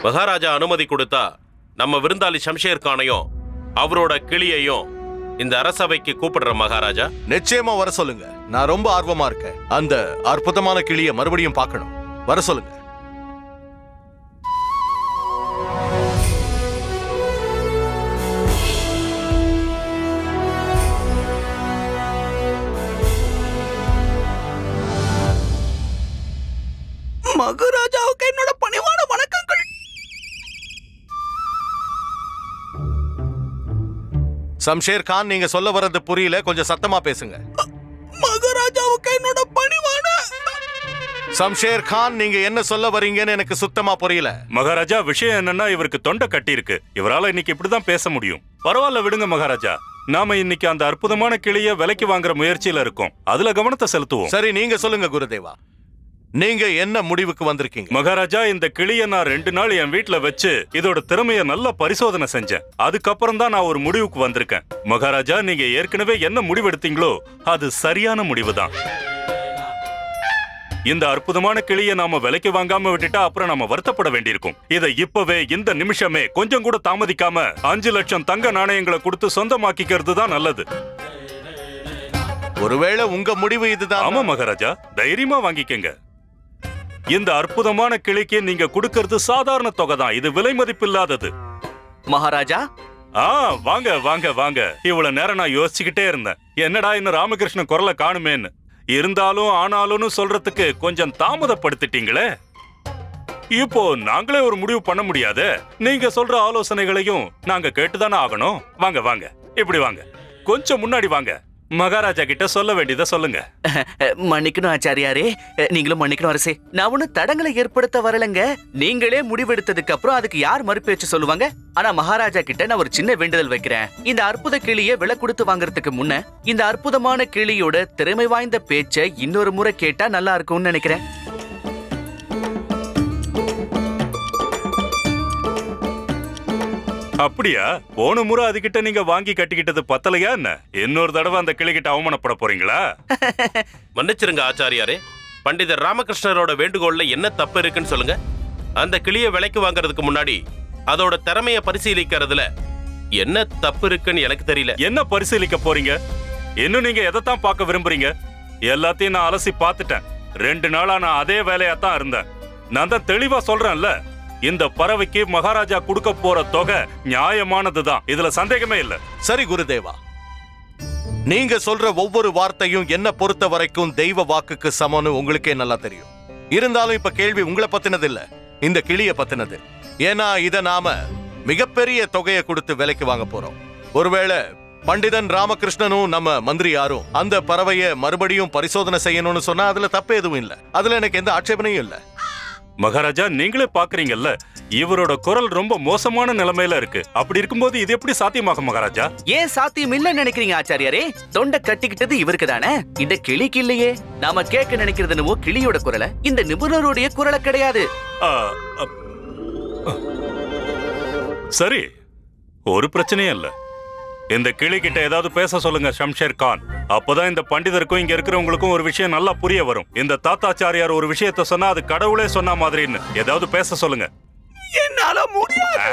மகாராஜா அனுமதி கொடுத்தா நம்ம விருந்தாளி ஷம்ஷேர் கானையும் அவரோட கிளியையும் இந்த அரசவைக்கு கூப்பிடுற மகாராஜா. நிச்சயமா வர சொல்லுங்க. நான் ரொம்ப ஆர்வமா இருக்கேன். அந்த அற்புதமான கிளியை மறுபடியும் பார்க்கணும். வர சொல்லுங்க. மகாராஜாவுக்கு என்னோட பணிவான வணக்கங்கள். ஷம்ஷேர் கான், நீங்க சொல்ல வர்றது புரியல, கொஞ்சம் சத்தமா பேசுங்க. மகாராஜாவுக்கு என்னோட பணிவான. ஷம்ஷேர் கான், நீங்க என்ன சொல்ல வரீங்கன்னு எனக்கு சுத்தமா புரியல. மகாராஜா, விஷயம் என்னன்னா இவருக்கு தொண்டை கட்டி இருக்கு. இவரால இன்னைக்கு இப்படிதான் பேச முடியும். பரவாயில்ல, விடுங்க மகாராஜா. நாம இன்னைக்கு அந்த அற்புதமான கிளிய விலைக்கு வாங்குற முயற்சியில இருக்கோம். அதுல கவனத்தை செலுத்துவோம். சரி, நீங்க சொல்லுங்க குருதேவா. நீங்க என்ன முடிவுக்கு வந்திருக்கீங்க? மகாராஜா, இந்த கிளிய நான் 2 நாள் என் வீட்டுல வச்சு இதோட திறமைய நல்லா பரிசோதனை செஞ்சேன். அதுக்கப்புறம் தான் நான் ஒரு முடிவுக்கு வந்திருக்கேன். மகாராஜா, நீங்க ஏற்கனவே என்ன முடிவெடுத்தீங்களோ அது சரியான முடிவுதான். இந்த அற்புதமான கிளிய நாம விலைக்கு வாங்காம விட்டுட்டா அப்புறம் நாம வருத்தப்பட வேண்டியிருக்கும். இதை இப்பவே இந்த நிமிஷமே கொஞ்சம் கூட தாமதிக்காம 5 லட்சம் தங்க நாணயங்களை கொடுத்து சொந்தமாக்கிக்கிறது தான் நல்லது. ஒருவேளை உங்க முடிவு இதுதான்? ஆமா மகாராஜா, தைரியமா வாங்கிக்கங்க. இந்த அற்புதமான கிளிக்கு நீங்க கொடுக்கிறது சாதாரண தொகை தான். இது விலை மதிப்பில்லாதது. மகாராஜா, வாங்க வாங்க வாங்க. இவ்வளவு நேரம் நான் யோசிச்சுக்கிட்டே இருந்தேன், என்னடா இன்னும் ராமகிருஷ்ணன் குரலை காணுமேன்னு. இருந்தாலும் ஆனாலும் சொல்றதுக்கு கொஞ்சம் தாமதப்படுத்திட்டீங்களே. இப்போ நாங்களே ஒரு முடிவு பண்ண முடியாது. நீங்க சொல்ற ஆலோசனைகளையும் நாங்க கேட்டுதானே ஆகணும். வாங்க வாங்க, இப்படி வாங்க, கொஞ்சம் முன்னாடி வாங்க. மகாராஜா கிட்ட சொல்ல வேண்டியதை சொல்லுங்க. மன்னிக்கணும் ஆச்சாரியாரே, நீங்களும் மன்னிக்கணும் அரசே. நான் ஒன்னும் தடங்களை ஏற்படுத்த வரலங்க. நீங்களே முடிவெடுத்ததுக்கு அப்புறம் அதுக்கு யார் மறுபேச்சு சொல்லுவாங்க? ஆனா மகாராஜா கிட்ட நான் ஒரு சின்ன வேண்டுதல் வைக்கிறேன். இந்த அற்புத கிளியை விலை கொடுத்து வாங்குறதுக்கு முன்ன இந்த அற்புதமான கிளியோட திறமை வாய்ந்த பேச்சை இன்னொரு முறை கேட்டா நல்லா இருக்கும்னு நினைக்கிறேன். அப்படியா? போன முறை அதுகிட்ட நீங்க வாங்கி கட்டிக்கிட்டது பத்தலையா என்ன? இன்னொரு தடவை அந்த கிளிகிட்ட அவமானப்பட போறீங்களா? மன்னிச்சிருங்க ஆச்சாரியாரே. பண்டிதர் ராமகிருஷ்ணரோட வேண்டுகோள்ல என்ன தப்பு இருக்குன்னு சொல்லுங்க. அந்த கிளியை விலைக்கு வாங்குறதுக்கு முன்னாடி அதோட திறமைய பரிசீலிக்கிறதுல என்ன தப்பு இருக்குன்னு எனக்கு தெரியல. என்ன பரிசீலிக்க போறீங்க? இன்னும் நீங்க எதைத்தான் பார்க்க விரும்புறீங்க? எல்லாத்தையும் நான் அலசி பார்த்துட்டேன். 2 நாளா நான் அதே வேலையா தான் இருந்தேன். நான் தான் தெளிவா சொல்றேன்ல, இந்த பறவைக்கு மகாராஜா கொடுக்க போற தொகை நியாயமானதுதான். இதுல சந்தேகமே இல்ல. சரி குருதேவா, நீங்க சொல்ற ஒவ்வொரு வார்த்தையும் என்ன பொறுத்த வரைக்கும் தெய்வ வாக்குக்கு சமம்னு உங்களுக்கே நல்லா தெரியும். இருந்தாலும் இப்ப கேள்வி உங்களை பத்தினது இல்ல, இந்த கிளிய பத்தினது. ஏன்னா இத நாம மிகப்பெரிய தொகையை கொடுத்து விலைக்கு வாங்க போறோம். ஒருவேளை பண்டிதன் ராமகிருஷ்ணனும் நம்ம மந்திரி யாரும் அந்த பறவைய மறுபடியும் பரிசோதனை செய்யணும்னு சொன்னா அதுல தப்பு எதுவும் இல்ல. அதுல எனக்கு எந்த ஆட்சேபனையும் இல்ல. மகாராஜா, நீங்களே பாக்குறீங்கல்ல, இவரோட குரல் ரொம்ப மோசமான நிலைமையில இருக்கு. அப்படி இருக்கும்போது இது எப்படி சாத்தியமாகும் மகாராஜா? ஏன் சாத்தியம் இல்லன்னு நினைக்கிறீங்க ஆச்சாரியாரே? தொண்டை கட்டிக்கிட்டது இவருக்கு தானே, இந்த கிளிக்கு இல்லையே. நாம கேட்க நினைக்கிறது என்னவோ கிளியோட குரலை, இந்த நிபுணருடைய குரலை கிடையாது. சரி, ஒரு பிரச்சனையும் இல்ல. இந்த கிளி கிட்ட ஏதாவது பேச சொல்லுங்க ஷம்ஷேர் கான். அப்பதான் இந்த பண்டிதருக்கும் இங்க இருக்கிறவங்களுக்கும் ஒரு விஷயம் நல்லா புரிய வரும். இந்த தாத்தாச்சாரியார் ஒரு விஷயத்த சொன்னா அது கடவுளே சொன்ன மாதிரின்னு ஏதாவது பேச சொல்லுங்க. என்னால முடியாது.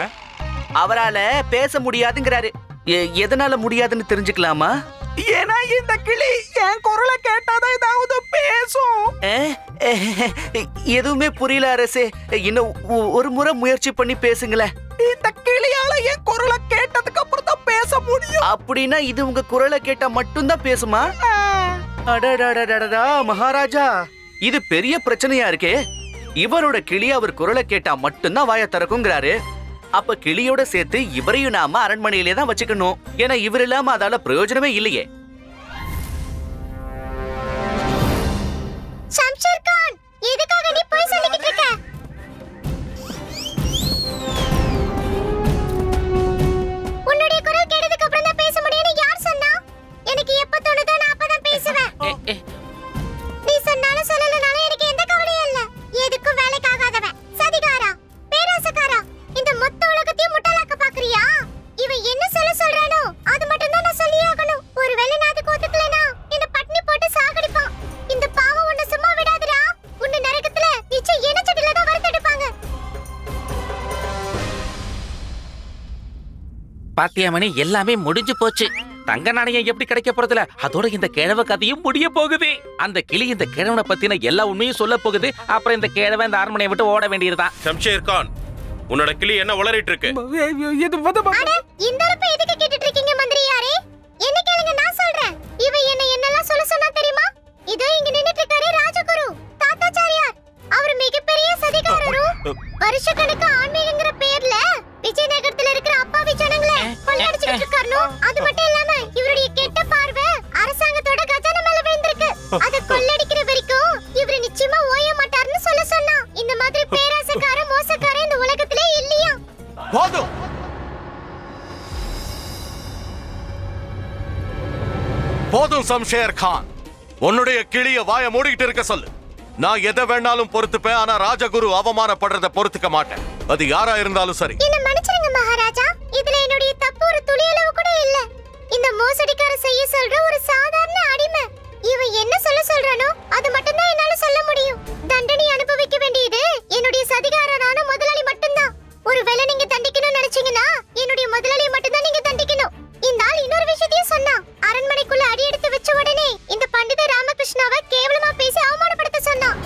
அவரால பேச முடியாதுங்கிறாரு. எதனால முடியாதுன்னு தெரிஞ்சுக்கலாமா? ஏன்னா இந்த கிளி என் குரலை கேட்டாதான் ஏதாவது பேசும். எதுவுமே புரியல அரசே. இன்னும் ஒரு முறை முயற்சி பண்ணி பேசுங்களேன். இந்த கிளியால என் குரலை கேட்டதுக்கு அப்புறம் தான் பேச முடியும். அப்படின்னா இது உங்க குரலை கேட்டா மட்டும்தான் பேசுமா? அடடடடடா மகாராஜா, இது பெரிய பிரச்சனையா இருக்கே. இவரோட கிளி அவர் குரலை கேட்டா மட்டும்தான் வாய திறக்குங்கிறாரு. அப்ப கிளியோட சேர்த்து இவரையும் நாம அரண்மனையிலே தான் வச்சுக்கணும். ஏன்னா இவர் இல்லாம அதால பிரயோஜனமே இல்லையே. ஷம்ஷேர் கான், எதுக்காக நீ போய் சொல்லிக்கிட்டு இருக்க? உன்னுடைய குரல் கேட்டதுக்கு அப்புறம் தான் பேச முடியும்னு யார் சொன்னா? எனக்கு எப்ப தோணுதோ நான் அப்பதான் பேசுவேன். நீ சொன்னாலும் சொல்லலனாலும் எனக்கு எந்த கவலையும் இல்ல. எதுக்கும் வேலைக்கு ஆகாதவன், சதிகாரா, பேராசக்காரா, இந்த மொத்த உலகத்தையும் முட்டாளாக்க பாக்குறியா? இவன் என்ன சொல்றானோ அது மட்டும் தான் நான் சொல்லியே ஆகணும். ஒருவேளை நான் அதுக்கு ஒத்துக்கலனா என்ன பட்னி போட்டு சாகடிப்பான். இந்த பாவம் உன்னை சும்மா விடாதுடா. உன்னை நரகத்துல நிச்சயம் எண்ணச்சட்டில தான் வறுத்தெடுப்பாங்க. பாத்தியாமணி, எல்லாமே முடிஞ்சு போச்சு. தங்க நாணயம் எப்படி கிடைக்க போறதுல அதோட இந்த கிழவ கதையும் முடிய போகுது. அந்த கிளி இந்த கிழவனை பத்தின எல்லா உண்மையும் சொல்ல போகுது. அப்புறம் இந்த கிழவன் இந்த அரண்மனையை விட்டு ஓட வேண்டியதுதான். ஷம்ஷேர் கான், உன்னோட கிளி என்ன உளறிட்டு இருக்கு? இந்த ரூபா எதுக்கு கேட்டுட்டு இருக்கீங்க மந்திரியாரே? என்ன கேளுங்க, நான் சொல்றேன். இவ என்னெல்லாம் சொல்ல சொன்னா தெரியுமா? இதோ இங்க நின்னுட்டு இருக்காரு ராஜகுரு தாத்தாச்சாரியார். அவர் மிகப்பெரிய சதிகாரரும் வருஷக்கணக்கு ஆன்மீகங்கிற பேர்ல விஜயநகரத்துல இருக்கிற அப்பாவி ஜனங்களை கொள்ளையடிச்சிட்டு இருக்காரு. அது மட்டும் இல்லாம இவருடைய கெட்ட பார்வை அரசாங்கத்தோட கஜானா மேல விழுந்திருக்கு. அத கொள்ளையடிக்கிற வரைக்கும் இவரு நிச்சயமா ஓய மாட்டாருன்னு சொல்ல சொன்னா. இந்த மாதிரி பேராசக்கார மோசக்கார இந்த உலகத்திலே இல்லையா? போதும் போதும் ஷம்ஷேர் கான், உன்னுடைய கிளிய வாய மூடிக்கிட்டு இருக்க சொல்லு. நான் எதை வேணாலும் பொறுத்துப்பேன், ஆனா ராஜகுரு அவமானப்படுறத பொறுத்துக்க மாட்டேன். அது யாரா இருந்தாலும் சரி. என்ன மன்னிச்சிருங்க மகாராஜா, இதுல என்னுடைய தப்பு ஒரு துளி அளவு கூட இல்ல. இந்த மோசடிக்கார செய்ய சொல்ற ஒரு சாதாரண அடிமை. இவன் என்ன சொல்றானோ அது மட்டும் தான் என்னால சொல்ல முடியும். தண்டனை அனுபவிக்க வேண்டியது என்னுடைய சதிகாரரான முதலாளி மட்டும்தான். ஒருவேளை நீங்க தண்டிக்கணும்னு நினைச்சீங்கன்னா என்னுடைய முதலாளியை மட்டும் தான் நீங்க தண்டிக்கணும். இந்த ஆள் இன்னொரு விஷயத்தையும் சொன்னா. அரண்மனைக்குள்ள அடி எடுத்து வச்ச உடனே இந்த பண்டித ராமகிருஷ்ணாவை கேவலமா பேசி அவமானப்படுத்த சொன்னான்.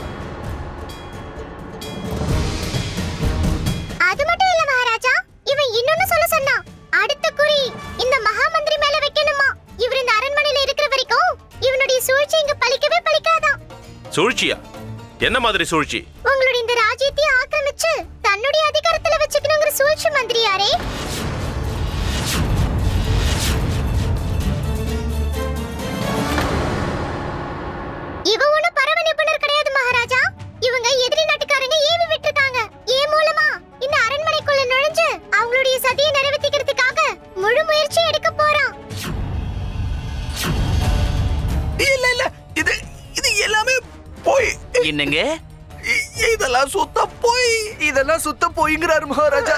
அது மட்டும் இல்ல மகாராஜா, இவன் இன்னொன்னு சொல்ல சொன்னான். அடுத்த குறி இந்த மகாமந்திரி மேல வைக்கணுமா. இவர் இந்த அரண்மனையில இருக்கிற வரைக்கும் இவனுடைய சூழ்ச்சி இங்க பலிக்கவே பலிக்காதான். சூழ்ச்சியா? என்ன மாதிரி சூழ்ச்சி? உங்களுடைய இந்த ராஜ்யத்தை ஆக்கிரமிச்சு தன்னுடைய அதிகாரத்துல வச்சுக்கணுங்கிற சூழ்ச்சி மந்திரியாரே. இவ ஒண்ணு பரவ நிபுணர் கிடையாது மகாராஜா. இவங்க எதிரி நாட்டுக்காரங்க ஏவி விட்டுருக்காங்க. ஏன் மூலமா இந்த அரண்மனைக்குள்ள நுழைஞ்சு அவங்களுடைய சதியை நிறைவேற்றிக்கிறதுக்காக முழு முயற்சி எடுக்க போறான். இல்ல இல்ல, இது இது எல்லாமே போய். என்னங்க இதெல்லாம் சுத்த போய். இதெல்லாம் சுத்த போய்ங்கிறாரு மகாராஜா.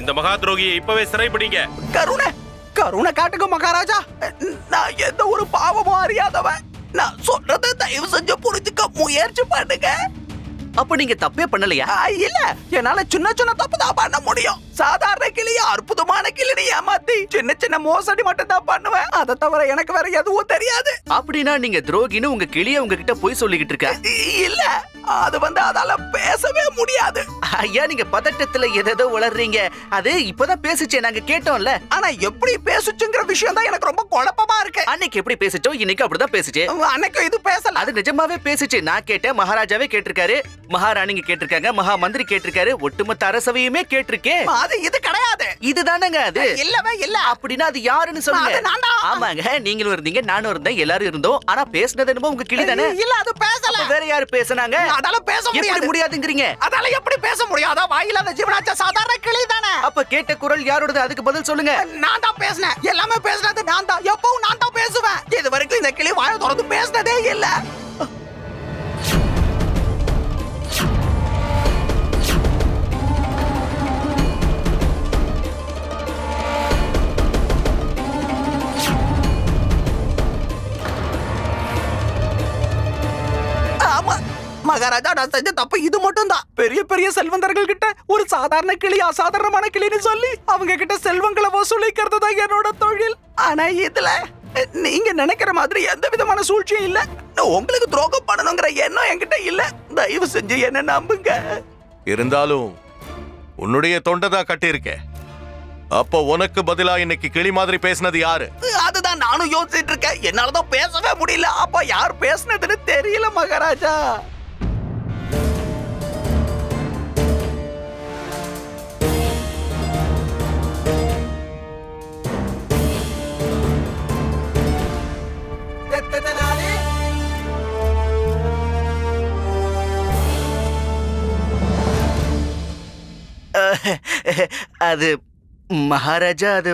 இந்த மகா துரோகியை இப்பவே சிறைப்பிடிங்க. கருணை காட்டுங்க மகாராஜா. நான் எந்த ஒரு பாவமும் அறியாதவன். நான் சொல்றதை தயவு செஞ்சு புரிஞ்சுக்க முயற்சி பண்ணுங்க. அப்ப நீங்க தப்பே பண்ணலையா? இல்ல, என்னால சின்ன சின்ன தப்பு தான் பண்ண முடியும். சாதாரண கிளிய அற்புதமான கிளியை ஏமாத்தி சின்ன சின்ன மோசடி மட்டும் தான் பண்ணுவேன். அதை தவிர எனக்கு வேற எதுவும் தெரியாது. அப்படின்னா நீங்க துரோகின்னு உங்க கிளிய உங்ககிட்ட போய் சொல்லிக்கிட்டு இருக்க? இல்ல, அது அதால பேசவே முடியாது. ஐயா, நீங்க பதட்டத்துல எதோ உளறீங்க. அது இப்பதான் பேசுச்சே, நாங்க கேட்டோம்ல. ஆனா எப்படி பேசுச்சுங்கிற விஷயம் தான் எனக்கு ரொம்ப குழப்பமா இருக்கு. அன்னைக்கு எப்படி பேசுச்சோ இன்னைக்கு அப்படிதான் பேசுச்சு. அன்னைக்கு இது பேசல, அது நிஜமாவே பேசுச்சு. நான் கேட்டேன், மகாராஜாவே கேட்டிருக்காரு, மகாராணிங்க கேட்டிருக்காங்க, மகா மந்திரி கேட்டிருக்காரு, ஒட்டுமொத்த அரசவையுமே கேட்டிருக்கேன். அது இது கிடையாது. இதுதானங்க அது. இல்லவே இல்ல. அப்படின்னா அது யாருன்னு சொல்லுங்க. ஆமாங்க, நீங்களும் இருந்தீங்க, நானும் இருந்தேன், எல்லாரும் இருந்தோம். ஆனா பேசுனது என்னமோ உங்க கிளி தானே. இல்ல, அது பேசல. வேற யாரு பேசுனாங்க? அதால பேச முடியாது. முடியாதுங்கறீங்க. அதால எப்படி பேச முடியும்? அத வாயில்லாத ஜீவனாச்ச சாதாரண கிளி தானே. அப்ப கேட்ட குரல் யாரோடது? அதுக்கு பதில் சொல்லுங்க. நான் தான் பேசுனேன். எல்லாமே பேசுனது நான் தான். எப்பவும் நான் தான் பேசுவேன். இது வரைக்கும் இந்த கிளி வாயை திறந்து பேசுனதே இல்ல. மகாராஜா, நான் செஞ்ச தப்பு இது மட்டும் தான். பெரிய பெரிய செல்வந்தர்கள் கிட்ட ஒரு சாதாரண கிளி அசாதாரணமான கிளின்னு சொல்லி அவங்க கிட்ட செல்வங்களை வசூலிக்கிறது தான் என்னோட தொழில். ஆனா இதுல நீங்க நினைக்கிற மாதிரி எந்த விதமான சூழ்ச்சியும் இல்ல. உங்களுக்கு துரோகம் பண்ணணுங்கிற எண்ணம் என்கிட்ட இல்ல. தயவு செஞ்சு என்ன நம்புங்க. இருந்தாலும் உன்னுடைய தொண்டை தான் கட்டியிருக்க. அப்ப உனக்கு பதிலா இன்னைக்கு கிளி மாதிரி பேசினது யாரு? அதுதான் நானும் யோசிச்சுட்டு இருக்கேன். என்னாலதான் பேசவே முடியல. அப்ப யார் பேசினதுன்னு தெரியல மகாராஜா. அது மகாராஜா, அது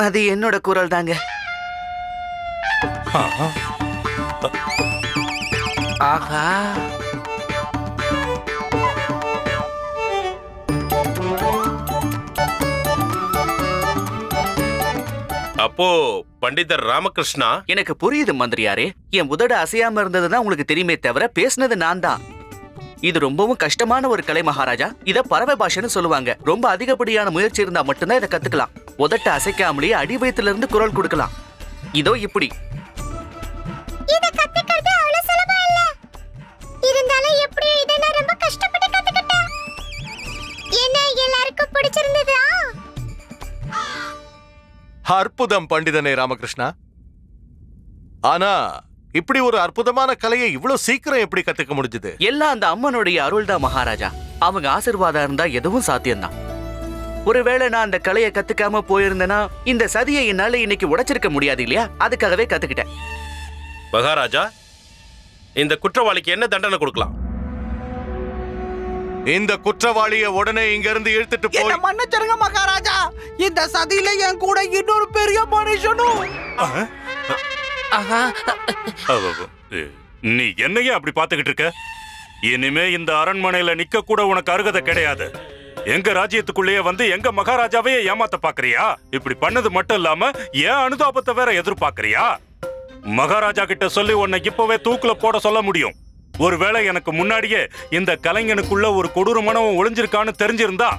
அது என்னோட குரல் தாங்க. ஆஹா, அப்போ பண்டிதர் ராமகிருஷ்ணா, எனக்கு புரியுது மந்திரியாரே. என் உதடு அசையாம இருந்ததுதான் உங்களுக்கு தெரியுமே தவிர பேசுனது நான் தான். இது ரொம்பவும் கஷ்டமான ஒரு கலை மகாராஜா. இத பறவை பாஷைன்னு சொல்லுவாங்க. ரொம்ப அதிகப்படியான முயற்சி இருந்தா மட்டும்தான் இதை கத்துக்கலாம். உதட்ட அசைக்காமலேயே அடி வயித்துல இருந்து குரல் கொடுக்கலாம். இதோ இப்படி. இத கத்துக்கிறது அவ்வளவு சுலபம் இல்ல. இருந்தாலும் எப்படி இத நான் ரொம்ப கஷ்டப்பட்டு கத்துக்கிட்டேன். என்ன எல்லாருக்கும் பிடிச்சிருந்ததா? அற்புதம் பண்டிதனே ராமகிருஷ்ணா. ஆனா இப்படி ஒரு அற்புதமான கலையை இவ்வளவு சீக்கிரம் எப்படி கத்துக்க முடிஞ்சது? எல்லாம் அந்த அம்மனுடைய அருள்தான் மகாராஜா. அவங்க ஆசீர்வாதம் இருந்தா எதுவும் சாத்தியம்தான். ஒருவேளை நான் அந்த கலையை கத்துக்காம போயிருந்தேன்னா இந்த சதியை என்னால இன்னைக்கு உடைச்சிருக்க முடியாது இல்லையா? அதுக்காகவே கத்துக்கிட்டேன். மகாராஜா, இந்த குற்றவாளிக்கு என்ன தண்டனை கொடுக்கலாம்? இந்த குற்றவாளியை உடனே இங்க இருந்து இழுத்துட்டு போய் மன்னிச்சிருங்க மகாராஜா. இந்த சதியில என் கூட இன்னொரு பெரிய மனுஷனும். நீ என்னையே அப்படி பாத்துக்கிட்டு இருக்க? இனிமே இந்த அரண்மனையில நிக்க கூட உனக்கு அருகதை கிடையாது. எங்க ராஜ்யத்துக்குள்ளேயே வந்து எங்க மகாராஜாவையே ஏமாத்த பாக்குறியா? இப்படி பண்ணது மட்டும் இல்லாம ஏன் அனுதாபத்தை வேற எதிர்பார்க்கறியா? மகாராஜா கிட்ட சொல்லி உன்னை இப்பவே தூக்குல போட சொல்ல முடியும். ஒருவேளை எனக்கு முன்னாடியே இந்த கலைஞனுக்குள்ள ஒரு கொடூரமானவன் ஒளிஞ்சிருக்கான்னு தெரிஞ்சிருந்தா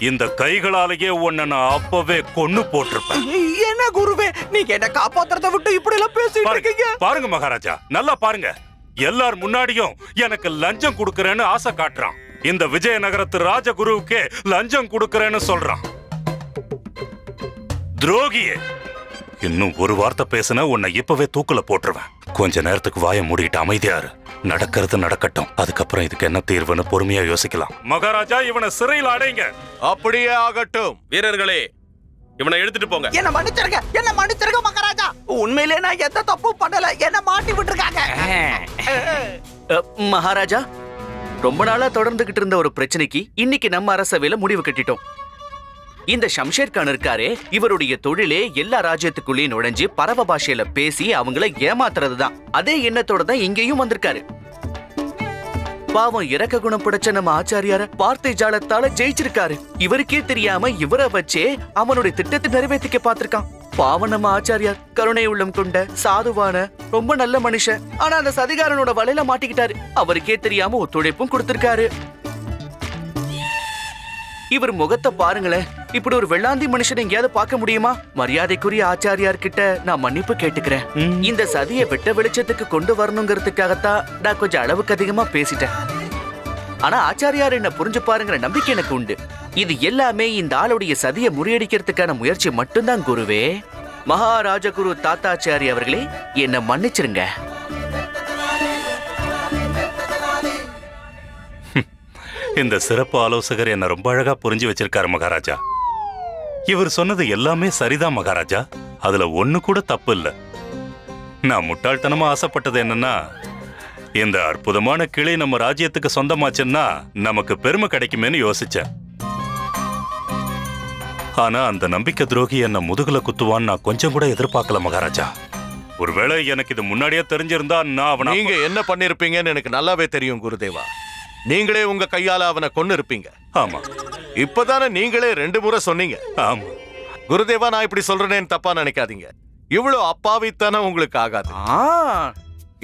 இந்த கைகளாலேயே உன்னை நான் அப்பவே கொன்னு போட்டிருப்பேன். என்ன குருவே, நீங்க என்ன காப்பாத்துறத விட்டு இப்படி எல்லாம் பேசிட்டு இருக்கீங்க? பாருங்க மகாராஜா, நல்லா பாருங்க. எல்லார் முன்னாடியும் எனக்கு லஞ்சம் கொடுக்கறேன்னு ஆசை காட்டுறான். இந்த விஜயநகரத்து ராஜகுருவுக்கே லஞ்சம் கொடுக்கறேன்னு சொல்றான். துரோகியே! இன்னும் ஒரு வார்த்தை பேசினா உன்னை இப்பவே தூக்குல போட்டுருவேன். கொஞ்ச நேரத்துக்கு வாய மூடிட்டு அமைதியாரு. நடக்கிறது நடக்கட்டும். அதுக்கப்புறம் இதுக்கு என்ன தீர்வுன்னு பொறுமையா யோசிக்கலாம். மகாராஜா, இவனை சிறையில் அடைங்க. அப்படியே ஆகட்டும். வீரர்களே, இவனை எடுத்துட்டு போங்க. என்ன மன்னிச்சிருங்க மகாராஜா. உண்மையிலே நான் எந்த தப்பும் பண்ணல. என்ன மாட்டி விட்டுருக்காங்க. மகாராஜா, ரொம்ப நாளா தொடர்ந்துகிட்டு இருந்த ஒரு பிரச்சனைக்கு இன்னைக்கு நம்ம அரசவையில முடிவு கட்டிட்டோம். இந்த ஷம்ஷேர் கான் இருக்காரே, இவருடைய தொழிலே எல்லா ராஜ்யத்துக்குள்ளேயும் நுழைஞ்சு பரவ பாஷையில பேசி அவங்கள ஏமாத்துறது தான். அதே எண்ணத்தோட தான் இங்கேயும் வந்திருக்காரு. பாவம், இறக்க குணம் படைச்ச நம்ம ஆச்சாரியார வார்த்தை ஜாலத்தால ஜெயிச்சிருக்காரு. இவருக்கே தெரியாம இவரை வச்சே அவனுடைய திட்டத்தை நிறைவேற்றிக்க பார்த்திருக்கான். பாவம், நம்ம ஆச்சாரியார் கருணை உள்ளம் கொண்ட சாதுவான ரொம்ப நல்ல மனுஷன். ஆனா அந்த சதிகாரனோட வலையில மாட்டிக்கிட்டாரு. அவருக்கே தெரியாம ஒத்துழைப்பும் கொடுத்திருக்காரு. இவர் முகத்தை பாருங்களேன். இப்படி ஒரு வெள்ளாந்தி மனுஷன் எங்கேயாவது பார்க்க முடியுமா? மரியாதைக்குரிய ஆச்சாரியார் கிட்ட நான் மன்னிப்பு கேட்டுக்கிறேன். இந்த சதியை வெட்ட வெளிச்சத்துக்கு கொண்டு வரணுங்கிறதுக்காகத்தான் நான் கொஞ்சம் அளவுக்கு அதிகமா பேசிட்டேன். ஆனா ஆச்சாரியார் என்ன புரிஞ்சு பாருங்கிற நம்பிக்கை எனக்கு உண்டு. இது எல்லாமே இந்த ஆளுடைய சதியை முறியடிக்கிறதுக்கான முயற்சி மட்டும்தான் குருவே. மகாராஜகுரு தாத்தாச்சாரி அவர்களே, என்ன மன்னிச்சிருங்க. இந்த சிறப்பு ஆலோசகர் என்ன ரொம்ப அழகா புரிஞ்சு வச்சிருக்காரு மகாராஜா. இவர் சொன்னது எல்லாமே சரிதான் மகாராஜா. அதுல ஒண்ணு கூட தப்பு இல்ல. நான் முட்டாள்தனமா ஆசைப்பட்டது என்னன்னா, இந்த அற்புதமான கிளை நம்ம ராஜ்யத்துக்கு சொந்தமாச்சுன்னா நமக்கு பெருமை கிடைக்குமேன்னு யோசிச்சேன். ஆனா அந்த நம்பிக்கை துரோகி என்ன முதுகுல குத்துவான்னு நான் கொஞ்சம் கூட எதிர்பார்க்கல மகாராஜா. ஒருவேளை எனக்கு இது முன்னாடியே தெரிஞ்சிருந்தா நான் நீங்க என்ன பண்ணிருப்பீங்கன்னு எனக்கு நல்லாவே தெரியும் குருதேவா. நீங்களே உங்க கையால அவனை கொன்னு இருப்பீங்க. ஆமா, இப்பதானே நீங்களே 2 முறை சொன்னீங்க. ஆமா குருதேவா, நான் இப்படி சொல்றேன்னு தப்பா நினைக்காதீங்க. இவ்வளவு அப்பாவித்தனம் உங்களுக்கு ஆகாது.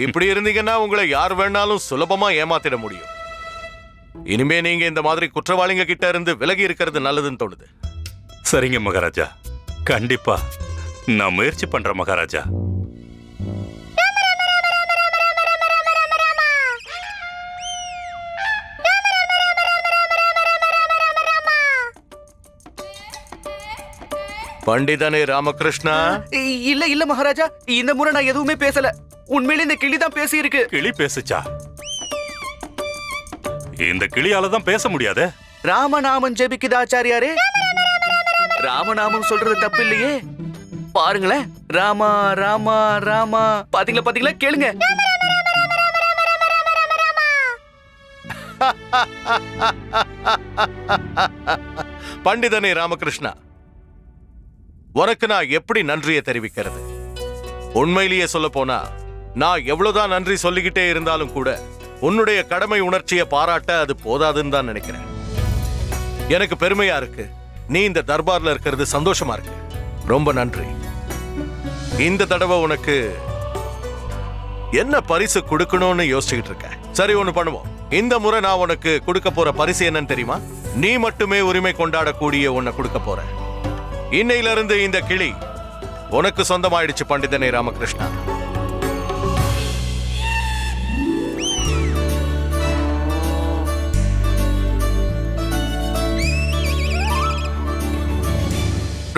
இப்படி இருந்தீங்கன்னா உங்களை யார் வேணாலும் சுலபமா ஏமாத்திட முடியும். இனிமே நீங்க இந்த மாதிரி குற்றவாளிங்க கிட்ட இருந்து விலகி இருக்கிறது நல்லதுன்னு தோணுது. சரிங்க மகாராஜா, கண்டிப்பா நான் முயற்சி பண்றேன் மகாராஜா. பண்டிதனே ராமகிருஷ்ணா. இல்ல மகாராஜா, இந்த முறை நான் எதுவுமே பேசல. உண்மையிலே இந்த கிளி தான் பேசி இருக்கு. கிளி பேசுச்சா? இந்த கிளியால தான் பேச முடியாதே. ராமநாமம் ஜெபிக்குது ஆச்சாரியாரே. ராமநாமம் சொல்றது தப்பு இல்லையே. பாருங்களேன், ராமா ராமா ராமா. பாத்தீங்களா, கேளுங்க. பண்டிதனே ராமகிருஷ்ணா, உனக்கு நான் எப்படி நன்றியை தெரிவிக்கிறது? உண்மையிலேயே சொல்ல போனா நான் எவ்வளவுதான் நன்றி சொல்லிக்கிட்டே இருந்தாலும் கூட உன்னுடைய கடமை உணர்ச்சியை பாராட்ட அது போதாதுன்னு தான் நினைக்கிறேன். எனக்கு பெருமையா இருக்கு. நீ இந்த தர்பார்ல இருக்கிறது சந்தோஷமா இருக்கு. ரொம்ப நன்றி. இந்த தடவை உனக்கு என்ன பரிசு கொடுக்கணும்னு யோசிச்சுக்கிட்டு இருக்கேன். சரி, ஒண்ணு பண்ணுவோம். இந்த முறை நான் உனக்கு கொடுக்க போற பரிசு என்னன்னு தெரியுமா? நீ மட்டுமே உரிமை கொண்டாடக்கூடிய உன்னை கொடுக்க போற. இன்னையில இருந்து இந்த கிளி உனக்கு சொந்தமாயிடுச்சு பண்டிதனே ராமகிருஷ்ணா.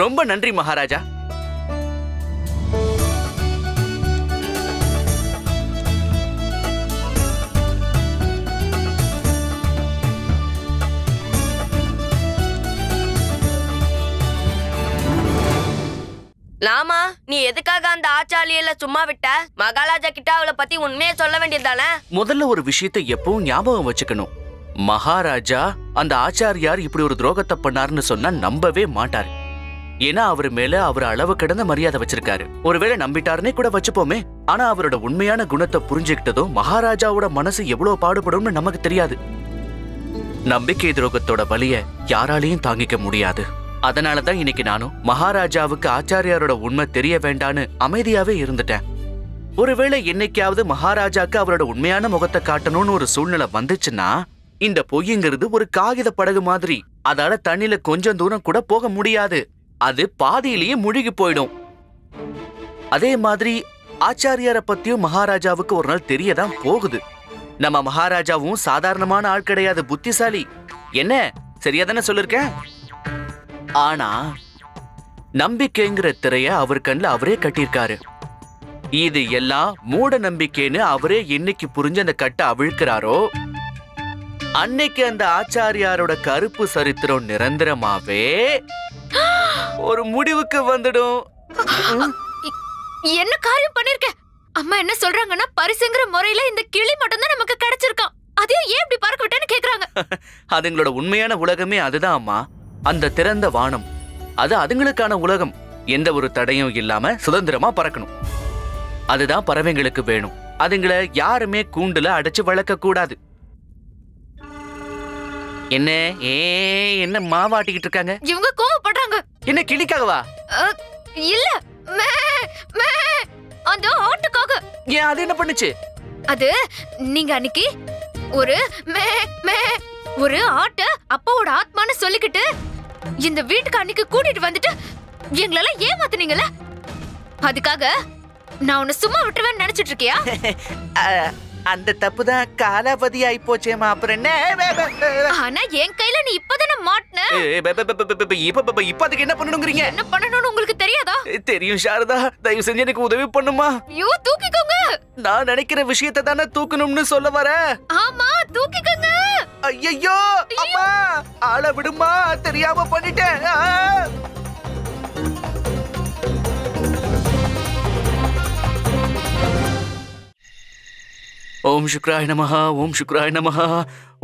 ரொம்ப நன்றி மகாராஜா. லாமா, நீ எதுக்காக அந்த ஆச்சாரியல சும்மா விட்ட? மகாராஜா கிட்ட அவளை பத்தி உண்மையை சொல்ல வேண்டியதானே? முதல்ல ஒரு விஷயத்தை எப்பவும் ஞாபகம் வச்சுக்கணும். மகாராஜா அந்த ஆச்சாரியார் இப்படி ஒரு துரோகத்தை பண்ணாருன்னு சொன்னா நம்பவே மாட்டாரு. ஏன்னா அவர் மேல அவர் அளவு கடந்த மரியாதை வச்சிருக்காரு. ஒருவேளை நம்பிட்டாருன்னே கூட வச்சுப்போமே, ஆனா அவரோட உண்மையான குணத்தை புரிஞ்சுக்கிட்டதும் மகாராஜாவோட மனசு எவ்வளவு பாடுபடும்னு நமக்கு தெரியாது. நம்பிக்கை துரோகத்தோட வலிய யாராலையும் தாங்கிக்க முடியாது. அதனாலதான் இன்னைக்கு நானும் மகாராஜாவுக்கு ஆச்சாரியாரோட உண்மை தெரிய வேண்டான்னு அமைதியாவே இருந்துட்டேன். ஒருவேளை என்னைக்காவது மகாராஜாக்கு அவரோட உண்மையான முகத்தை காட்டணும்னு ஒரு சூழ்நிலை வந்துச்சுன்னா, இந்த பொய்யுங்கிறது ஒரு காகித படகு மாதிரி. அதால தண்ணில கொஞ்சம் தூரம் கூட போக முடியாது. அது பாதியிலேயே முழுகி போயிடும். அதே மாதிரி ஆச்சாரியாரை பத்தியும் மகாராஜாவுக்கு ஒரு நாள் தெரியதான் போகுது. நம்ம மகாராஜாவும் சாதாரணமான ஆள் கிடையாது, புத்திசாலி. என்ன சரியாதானே சொல்லிருக்கேன்? ஆனா நம்பிக்கைங்கிற திரைய அவர் கண்ணில் அவரே கட்டியிருக்காரு. இது எல்லாம் மூட நம்பிக்கைன்னு அவரே என்னைக்கு புரிஞ்சு அந்த கட்டை அவிழ்க்கிறாரோ அன்னைக்கு அந்த ஆச்சாரியாரோட கருப்பு சரித்திரம் நிரந்தரமாவே ஒரு முடிவுக்கு வந்துடும். என்ன காரியம் பண்ணிருக்க? அம்மா என்ன சொல்றாங்கன்னா, பரிசுங்கிற முறையில இந்த கிளி மட்டும் தான் நமக்கு கிடைச்சிருக்கான். அதையும் ஏன் இப்படி பறக்க விட்டேன்னு கேக்குறாங்க. அதுங்களோட உண்மையான உலகமே அதுதான் அம்மா. அந்த திறந்த வானம் அது அதுங்களுக்கான உலகம். எந்த ஒரு தடையும் இல்லாம சுதந்திரமா பறக்கணும். அதுதான் பறவைங்களுக்கு வேணும். அதுங்களை யாருமே கூண்டுல அடைச்சு வளர்க்க கூடாது. என்ன என்ன மாவாட்டிக்கிட்டு இருக்காங்க? இவங்க கோவப்படுறாங்க. என்ன கிளிக்காகவா? இல்ல, அந்த ஆட்டுக்காக. ஏன் அது என்ன பண்ணுச்சு? அது நீங்க அன்னைக்கு ஒரு ஒரு ஆட்ட அப்பாவோட ஆத்மான்னு சொல்லிக்கிட்டு இந்த வீட்டுக்கு அன்னைக்கு கூட்டிட்டு வந்துட்டு எங்களெல்லாம் ஏமாத்துனீங்கல்ல, அதுக்காக நான் உன்னை சும்மா விட்டுருவேன்னு நினைச்சிட்டு இருக்கியா? அந்த தப்பு தான் காலாவதி ஆயி போச்சேமா. அப்புறம் என்ன? ஆனா என் கையில நீ இப்பதானே மாட்டின. இப்ப அதுக்கு என்ன பண்ணணுங்கிறீங்க? என்ன பண்ணணும்னு உங்களுக்கு தெரியாதா? தெரியும் சாரதா, தயவு செஞ்சு எனக்கு உதவி பண்ணுமா. ஐயோ, தூக்கிக்கோங்க. நான் நினைக்கிற விஷயத்தை தானே தூக்கணும்னு சொல்ல வர. ஆமா, தூக்கிக்கோங்க. ஐயோ அம்மா, ஆள விடுமா, தெரியாம பண்ணிட்டேன். ஓம் சுக்ராய நமஹ, ஓம் சுக்ராய நமஹ,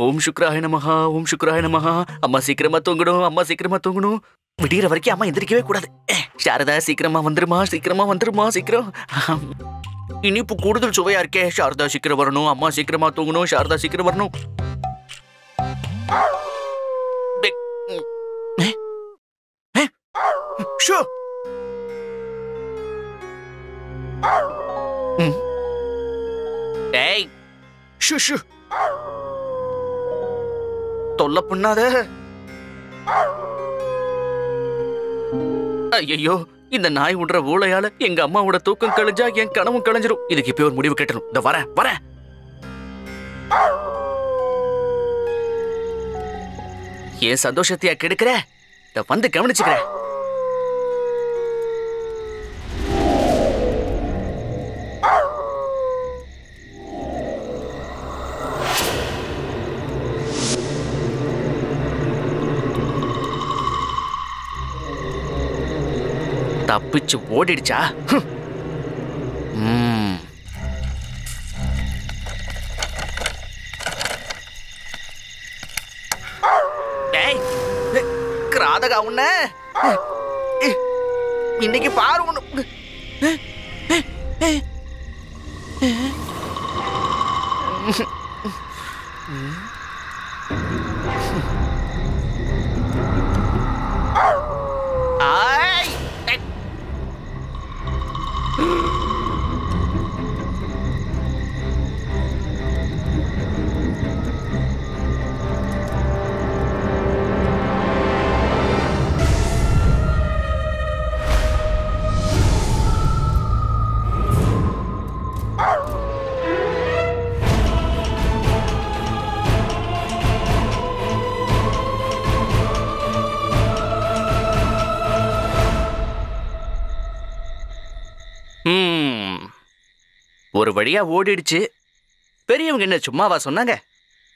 ஓம் சுக்ராய நமஹ, ஓம் சுக்ராய நமஹ. அம்மா சீக்கிரமா தூங்கணும், அம்மா சீக்கிரமா தூங்கணும். விடியற வரைக்கும் அம்மா எந்திரிக்கவே கூடாது. சாரதா சீக்கிரமா வந்துருமா, சீக்கிரமா வந்துருமா, சீக்கிரம். இனிப்பு கூடுதல் சுவையா இருக்கே. சாரதா சீக்கிரம் வரணும், அம்மா சீக்கிரமா தூங்கணும், சாரதா சீக்கிரம் வரணும். டேய், ஷு தொல்லை பண்ணாத. ஐயோ, இந்த நாய் விடுற ஊழையால எங்க அம்மாவோட தூக்கம் கழிஞ்சா என் கனவும் கழிஞ்சிரும். இதுக்கு இப்ப ஒரு முடிவு கட்டணும். இந்த வரேன். ஏன் சந்தோஷத்தையா கெடுக்கிற? இத வந்து கவனிச்சுக்கிறேன். தப்பிச்சு ஓடிடுச்சா? கிராதகா உன்ன இன்னைக்கு பாரு ஒண்ணு. ஒரு வழியா ஓடிடுச்சு. பெரியவங்க என்ன சும்மாவா சொன்னாங்க?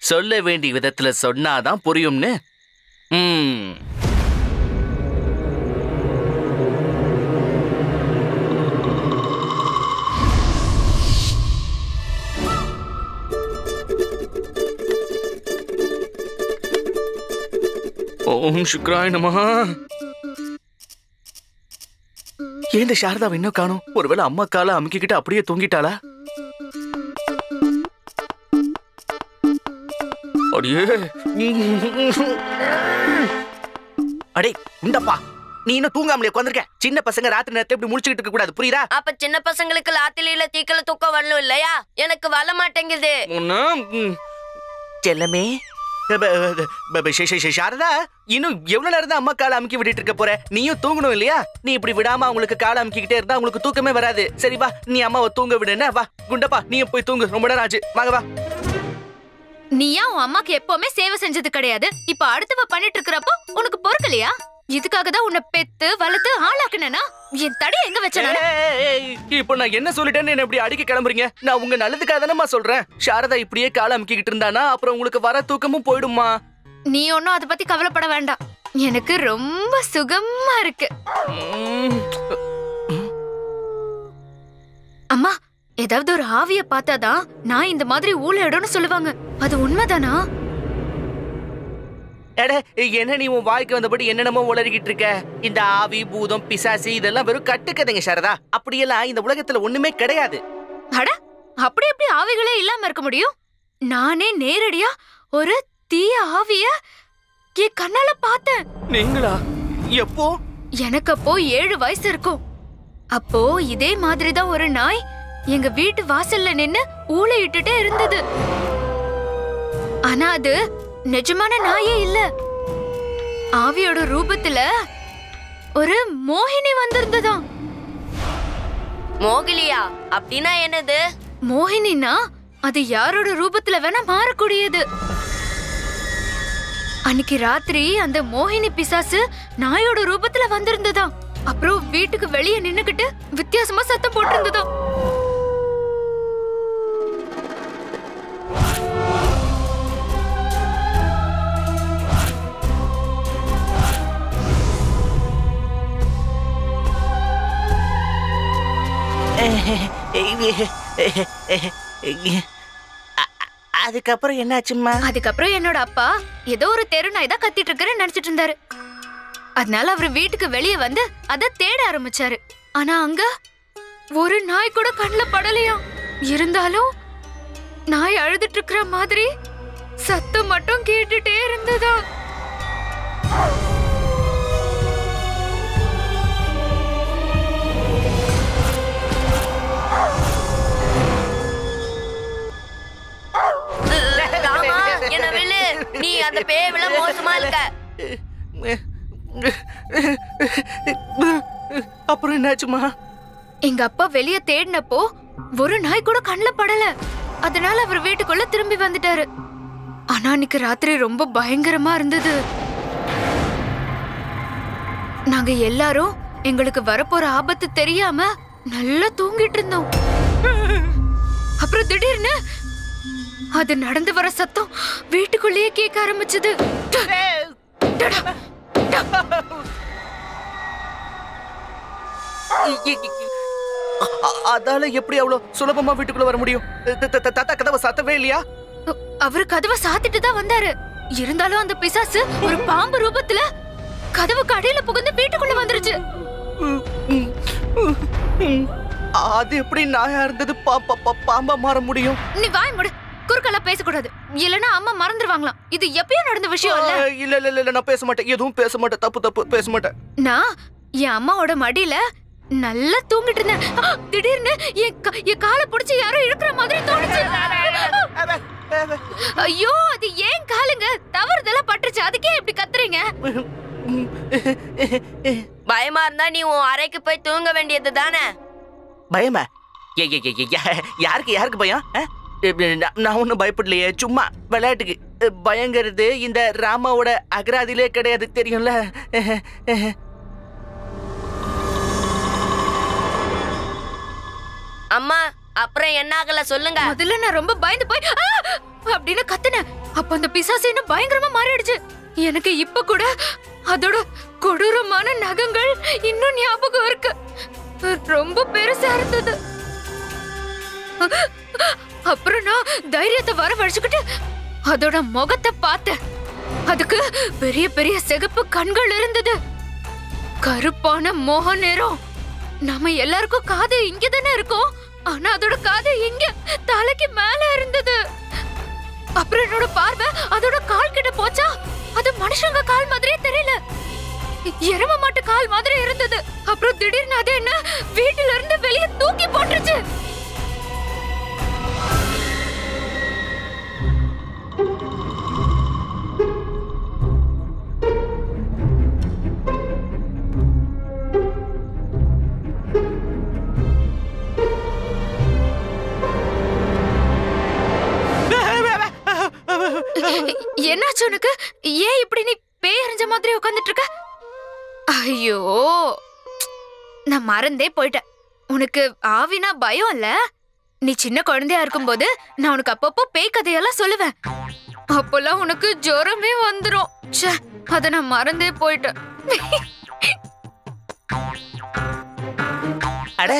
சொல்ல வேண்டிய விதத்துல சொன்னாதான் புரியும்னு. ஓம் சுக்ராய நமஹ. ஏன் சாரதாவை இன்னும் காணோம்? ஒருவேளை அம்மா காலை அமுக்கிக்கிட்டு அப்படியே தூங்கிட்டாளா? அடே உண்டப்பா, நீ இன்னும் தூங்காமலே உட்கார்ந்திருக்க. சின்ன பசங்க ராத்திரி நேரத்துல இப்படி முழிச்சுக்கிட்டு இருக்க கூடாது, புரியுதா? அப்ப சின்ன பசங்களுக்கு லாத்திலியில தீக்கல தூக்கம் வரணும் இல்லையா? எனக்கு வர மாட்டேங்குது. செல்லமே சாரதா, இன்னும் எவ்வளவு நேரம் தான் அம்மா காலை அமுக்கி விட்டுட்டு இருக்க போற? நீயும் தூங்கணும் இல்லையா? நீ இப்படி விடாம அவங்களுக்கு காலை அமுக்கிக்கிட்டே இருந்தா உங்களுக்கு தூக்கமே வராது. சரி வா, நீ அம்மாவை தூங்க விடுன. வா குண்டப்பா, நீயும் போய் தூங்கு. ரொம்ப நேரம் ஆச்சு, வாங்க வா. நீயா உன் அம்மாக்கு எப்பவுமே சேவை செஞ்சது கிடையாது. இப்ப அடுத்தவ பண்ணிட்டு இருக்கிறப்போ உனக்கு பொறுக்கலையா? இதுக்காக தான் உன்னை பெத்து வளர்த்து ஆளாக்குனா என் தடி எங்க வச்ச? இப்போ நான் என்ன சொல்லிட்டேன்னு என்ன இப்படி அடிக்க கிளம்புறீங்க? நான் உங்க நல்லதுக்காக தானேமா சொல்றேன். சாரதா இப்படியே காலை அமுக்கிக்கிட்டு இருந்தானா அப்புறம் உங்களுக்கு வர தூக்கமும் போயிடுமா? நீ ஒன்னும் அதை பத்தி கவலைப்பட வேண்டாம். எனக்கு ரொம்ப சுகமா இருக்கு. அம்மா, ஏதாவது ஒரு ஆவிய பார்த்தாதான் நான் இந்த மாதிரி ஊழடன்னு சொல்லுவாங்க. அது உண்மைதானா? என்ன நீ உன் வாய்க்கு வந்தபடி என்னென்னமோ உளறிக்கிட்டு இருக்க? இந்த ஆவி, பூதம், பிசாசி இதெல்லாம் வெறும் கட்டுக்கதைங்க சாரதா. அப்படியெல்லாம் இந்த உலகத்துல ஒண்ணுமே கிடையாது. அட, அப்படி எப்படி ஆவிகளே இல்லாம இருக்க முடியும்? நானே நேரடியா ஒரு தீய ஆவிய என் கண்ணால பார்த்தேன். நீங்களா? எப்போ? எனக்கு அப்போ 7 வயசு இருக்கும். அப்போ இதே மாதிரிதான் ஒரு நாய் எங்க வீட்டு வாசல்ல நின்னு ஊளையிட்டுட்டே இருந்தது. ஆனா அது நிஜமான நாயே இல்ல. ஆவியோட ரூபத்துல ஒரு மோகினி வந்திருந்ததாம். மோகிலியா? அப்படின்னா என்னது? மோகினினா அது யாரோட ரூபத்துல வேணா மாறக்கூடியது. அன்னைக்கு ராத்திரி அந்த மோகினி பிசாசு நாயோட ரூபத்துல வந்திருந்ததாம். அப்புறம் வீட்டுக்கு வெளியே நின்னுக்கிட்டு வித்தியாசமா சத்தம் போட்டு இருந்ததாம். அதுக்கப்புறம் என்னாச்சும்மா? அதுக்கப்புறம் என்னோட அப்பா ஏதோ ஒரு தெரு நாய் தான் கத்திட்டு இருக்கிறேன்னு நினைச்சிட்டு இருந்தாரு. அதனால அவரு வீட்டுக்கு வெளியே வந்து அத தேட ஆரம்பிச்சாரு. ஆனா அங்க ஒரு நாய் கூட கண்ணுல படலையாம். இருந்தாலும் நாய் அழுதுட்டு இருக்கிற மாதிரி சத்தம் மட்டும் கேட்டுட்டே இருந்ததா. நீ அந்த பேய விட மோசமா இருக்க. அப்புறம் என்னாச்சுமா? எங்க அப்பா வெளிய தேடினப்போ ஒரு நாய் கூட கண்ணுல படல. அதனால அவர் வீட்டுக்குள்ள திரும்பி வந்துட்டாரு. ஆனா அன்னைக்கு ராத்திரி ரொம்ப பயங்கரமா இருந்தது. நாங்க எல்லாரும் எங்களுக்கு வரப்போற ஆபத்து தெரியாம நல்லா தூங்கிட்டு இருந்தோம். அப்புறம் திடீர்னு அது நடந்து வர சத்தம் வீட்டுக்குள்ளேயே கேட்க ஆரம்பிச்சது. அதால எப்படி அவ்வளவு சுலபமா வீட்டுக்குள்ள வர முடியும்? தாத்தா கதவை சாத்தவே இல்லையா? அவரு கதவை சாத்திட்டு தான் வந்தாரு. இருந்தாலும் அந்த பிசாசு ஒரு பாம்பு ரூபத்துல கதவுக்கு அடியில புகுந்து வீட்டுக்குள்ள வந்துருச்சு. அது எப்படி நாயா இருந்தது பாம்பா மாற முடியும்? நீ வாய் மூடு. குறுக்கெல்லாம் பேசக்கூடாது, இல்லனா அம்மா மறந்துடுவாங்களாம். இது எப்பயும் நடந்த விஷயம் இல்ல. இல்ல நான் பேச மாட்டேன். எதுவும் பேச மாட்டேன். தப்பு பேச மாட்டேன். நான் என் அம்மாவோட மடியில நல்லா தூங்கிட்டு இருந்தேன். திடீர்னு என் காலை பிடிச்சி யாரோ இழுக்கிற மாதிரி தோணுச்சு. ஐயோ, அது ஏன் காலுங்க தவறுதெல்லாம் பட்டுருச்சு. அதுக்கே இப்படி கத்துறீங்க? பயமா இருந்தா நீ உன் அறைக்கு போய் தூங்க வேண்டியது தானே. பயமா? யாருக்கு பயம்? நான் ஒன்னும் பயப்படலையே, சும்மா விளையாட்டுக்கு. பயங்கிறது இந்த ராமாவோட அகராதிலே கிடையாது, தெரியும்ல. அம்மா, அப்புறம் என்ன ஆகல சொல்லுங்க. முதல்ல நான் ரொம்ப பயந்து போய் "ஆ!" அப்படின்னு கத்துனேன். அப்ப அந்த பிசாசு இன்னும் பயங்கரமா மாறிடுச்சு. எனக்கு இப்ப கூட அதோட கொடூரமான நகங்கள் இன்னும் ஞாபகம் இருக்கு. ரொம்ப பெருசா இருந்தது. அப்புறம் நான் தைரியத்தை வரவழைச்சுக்கிட்டு அதோட முகத்தை பார்த்தேன். அதுக்கு பெரிய பெரிய சிகப்பு கண்கள் இருந்தது, கருப்பான மோக நிறம். நம்ம எல்லாருக்கும் காது இங்க தானே இருக்கும், ஆனா அதோட காது இங்க தலைக்கு மேல இருந்தது. அப்புறம் என்னோட பார்வை அதோட கால் கிட்ட போச்சா, அது மனுஷங்க கால் மாதிரியே தெரியல, எரும மாட்டு கால் மாதிரி இருந்தது. அப்புறம் திடீர்னு அது என்ன வீட்டுல இருந்து வெளியே தூக்கி போட்டுருச்சு. என்னாச்சு உனக்கு? ஏன் இப்படி நீ பேய் அறிஞ்ச மாதிரி உட்கார்ந்துட்டு இருக்க? ஐயோ, நான் மறந்தே போயிட்டேன். உனக்கு ஆவினா பயம் இல்ல? நீ சின்ன குழந்தையா இருக்கும்போது நான் உனக்கு அப்பப்போ பேய் கதையெல்லாம் சொல்லுவேன். அப்பெல்லாம் உனக்கு ஜுரமே வந்துரும். ச்சே, அத நான் மறந்தே போயிட்டேன். அட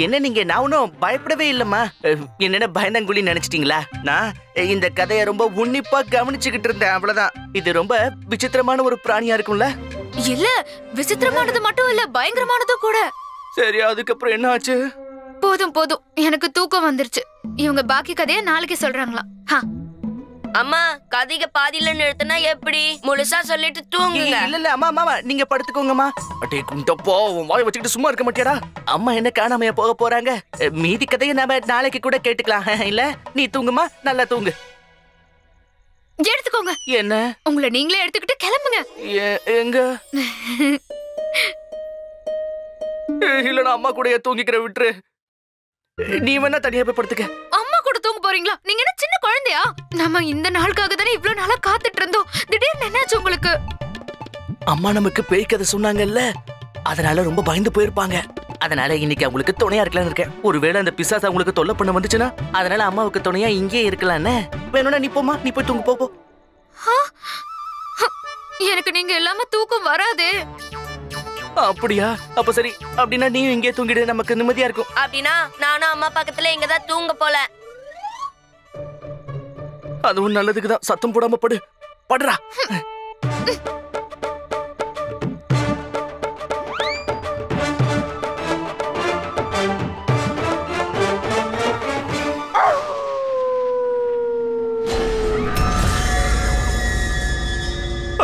என்ன நீங்க? நான் ஒன்னும் பயப்படவே இல்லம்மா. என்னென்ன பயந்தாங்குழி நினைச்சிட்டீங்களா? நான் இந்த கதையை ரொம்ப உன்னிப்பா கவனிச்சுக்கிட்டு இருந்தேன், அவ்வளவுதான். இது ரொம்ப விசித்திரமான ஒரு பிராணியா இருக்கும்ல? இல்ல, விசித்திரமானது மட்டும் இல்ல, பயங்கரமானதும் கூட. சரி, அதுக்கப்புறம் என்ன ஆச்சு? போதும் போதும், எனக்கு தூக்கம் வந்துருச்சு. இவங்க பாக்கி கதைய நாளைக்கு சொல்றாங்களா? அம்மா, கதைக்கு பாதியில நிறுத்தினா எப்படி? முழுசா சொல்லிட்டு தூங்குங்க. இல்ல அம்மா அம்மா நீங்க படுத்துக்கோங்கம்மா. அடே குண்டப்போ, உன் வாய் வச்சுக்கிட்டு சும்மா இருக்க மாட்டியாடா? அம்மா என்ன காணாமையா போக போறாங்க? மீதி கதையை நாம நாளைக்கு கூட கேட்டுக்கலாம். இல்ல, நீ தூங்குமா, நல்லா தூங்கு. எடுத்துக்கோங்க. என்ன? உங்களை நீங்களே எடுத்துக்கிட்டு கிளம்புங்க. எங்க? இல்ல, நான் அம்மா கூட தூங்கிக்கிற, விட்டுரு. நீ வேணா தனியா போய் படுத்துக்க. அம்மா கூட தூங்க போறீங்களா? நீங்க என்ன சின்ன குழந்தையா? நம்ம இந்த நாளுக்காக தானே இவ்ளோ நாளா காத்துட்டு இருந்தோம். திடீர்னு என்னாச்சு உங்களுக்கு? அம்மா நமக்கு பேய் கதை சொன்னாங்கல்ல, அதனால ரொம்ப பயந்து போயிருப்பாங்க. அதனால இன்னைக்கு அவங்களுக்கு துணையா இருக்கலாம்னு இருக்கேன். ஒருவேளை அந்த பிசாசு அவங்களுக்கு தொல்லை பண்ண வந்துச்சுன்னா, அதனால அம்மாவுக்கு துணையா இங்கே இருக்கலாம்னு. வேணும்னா நீ போமா, நீ போய் தூங்கு, போ. எனக்கு நீங்க இல்லாம தூக்கம் வராதே. அப்படியா? அப்ப சரி, அப்படின்னா நீயும் இங்கே தூங்கிடு, நமக்கு நிம்மதியா இருக்கும். அப்படின்னா நானும் அம்மா பக்கத்துல இங்கதான் தூங்க போல. அதுவும் நல்லதுக்குதான். சத்தம் போடாம படு, படுறா.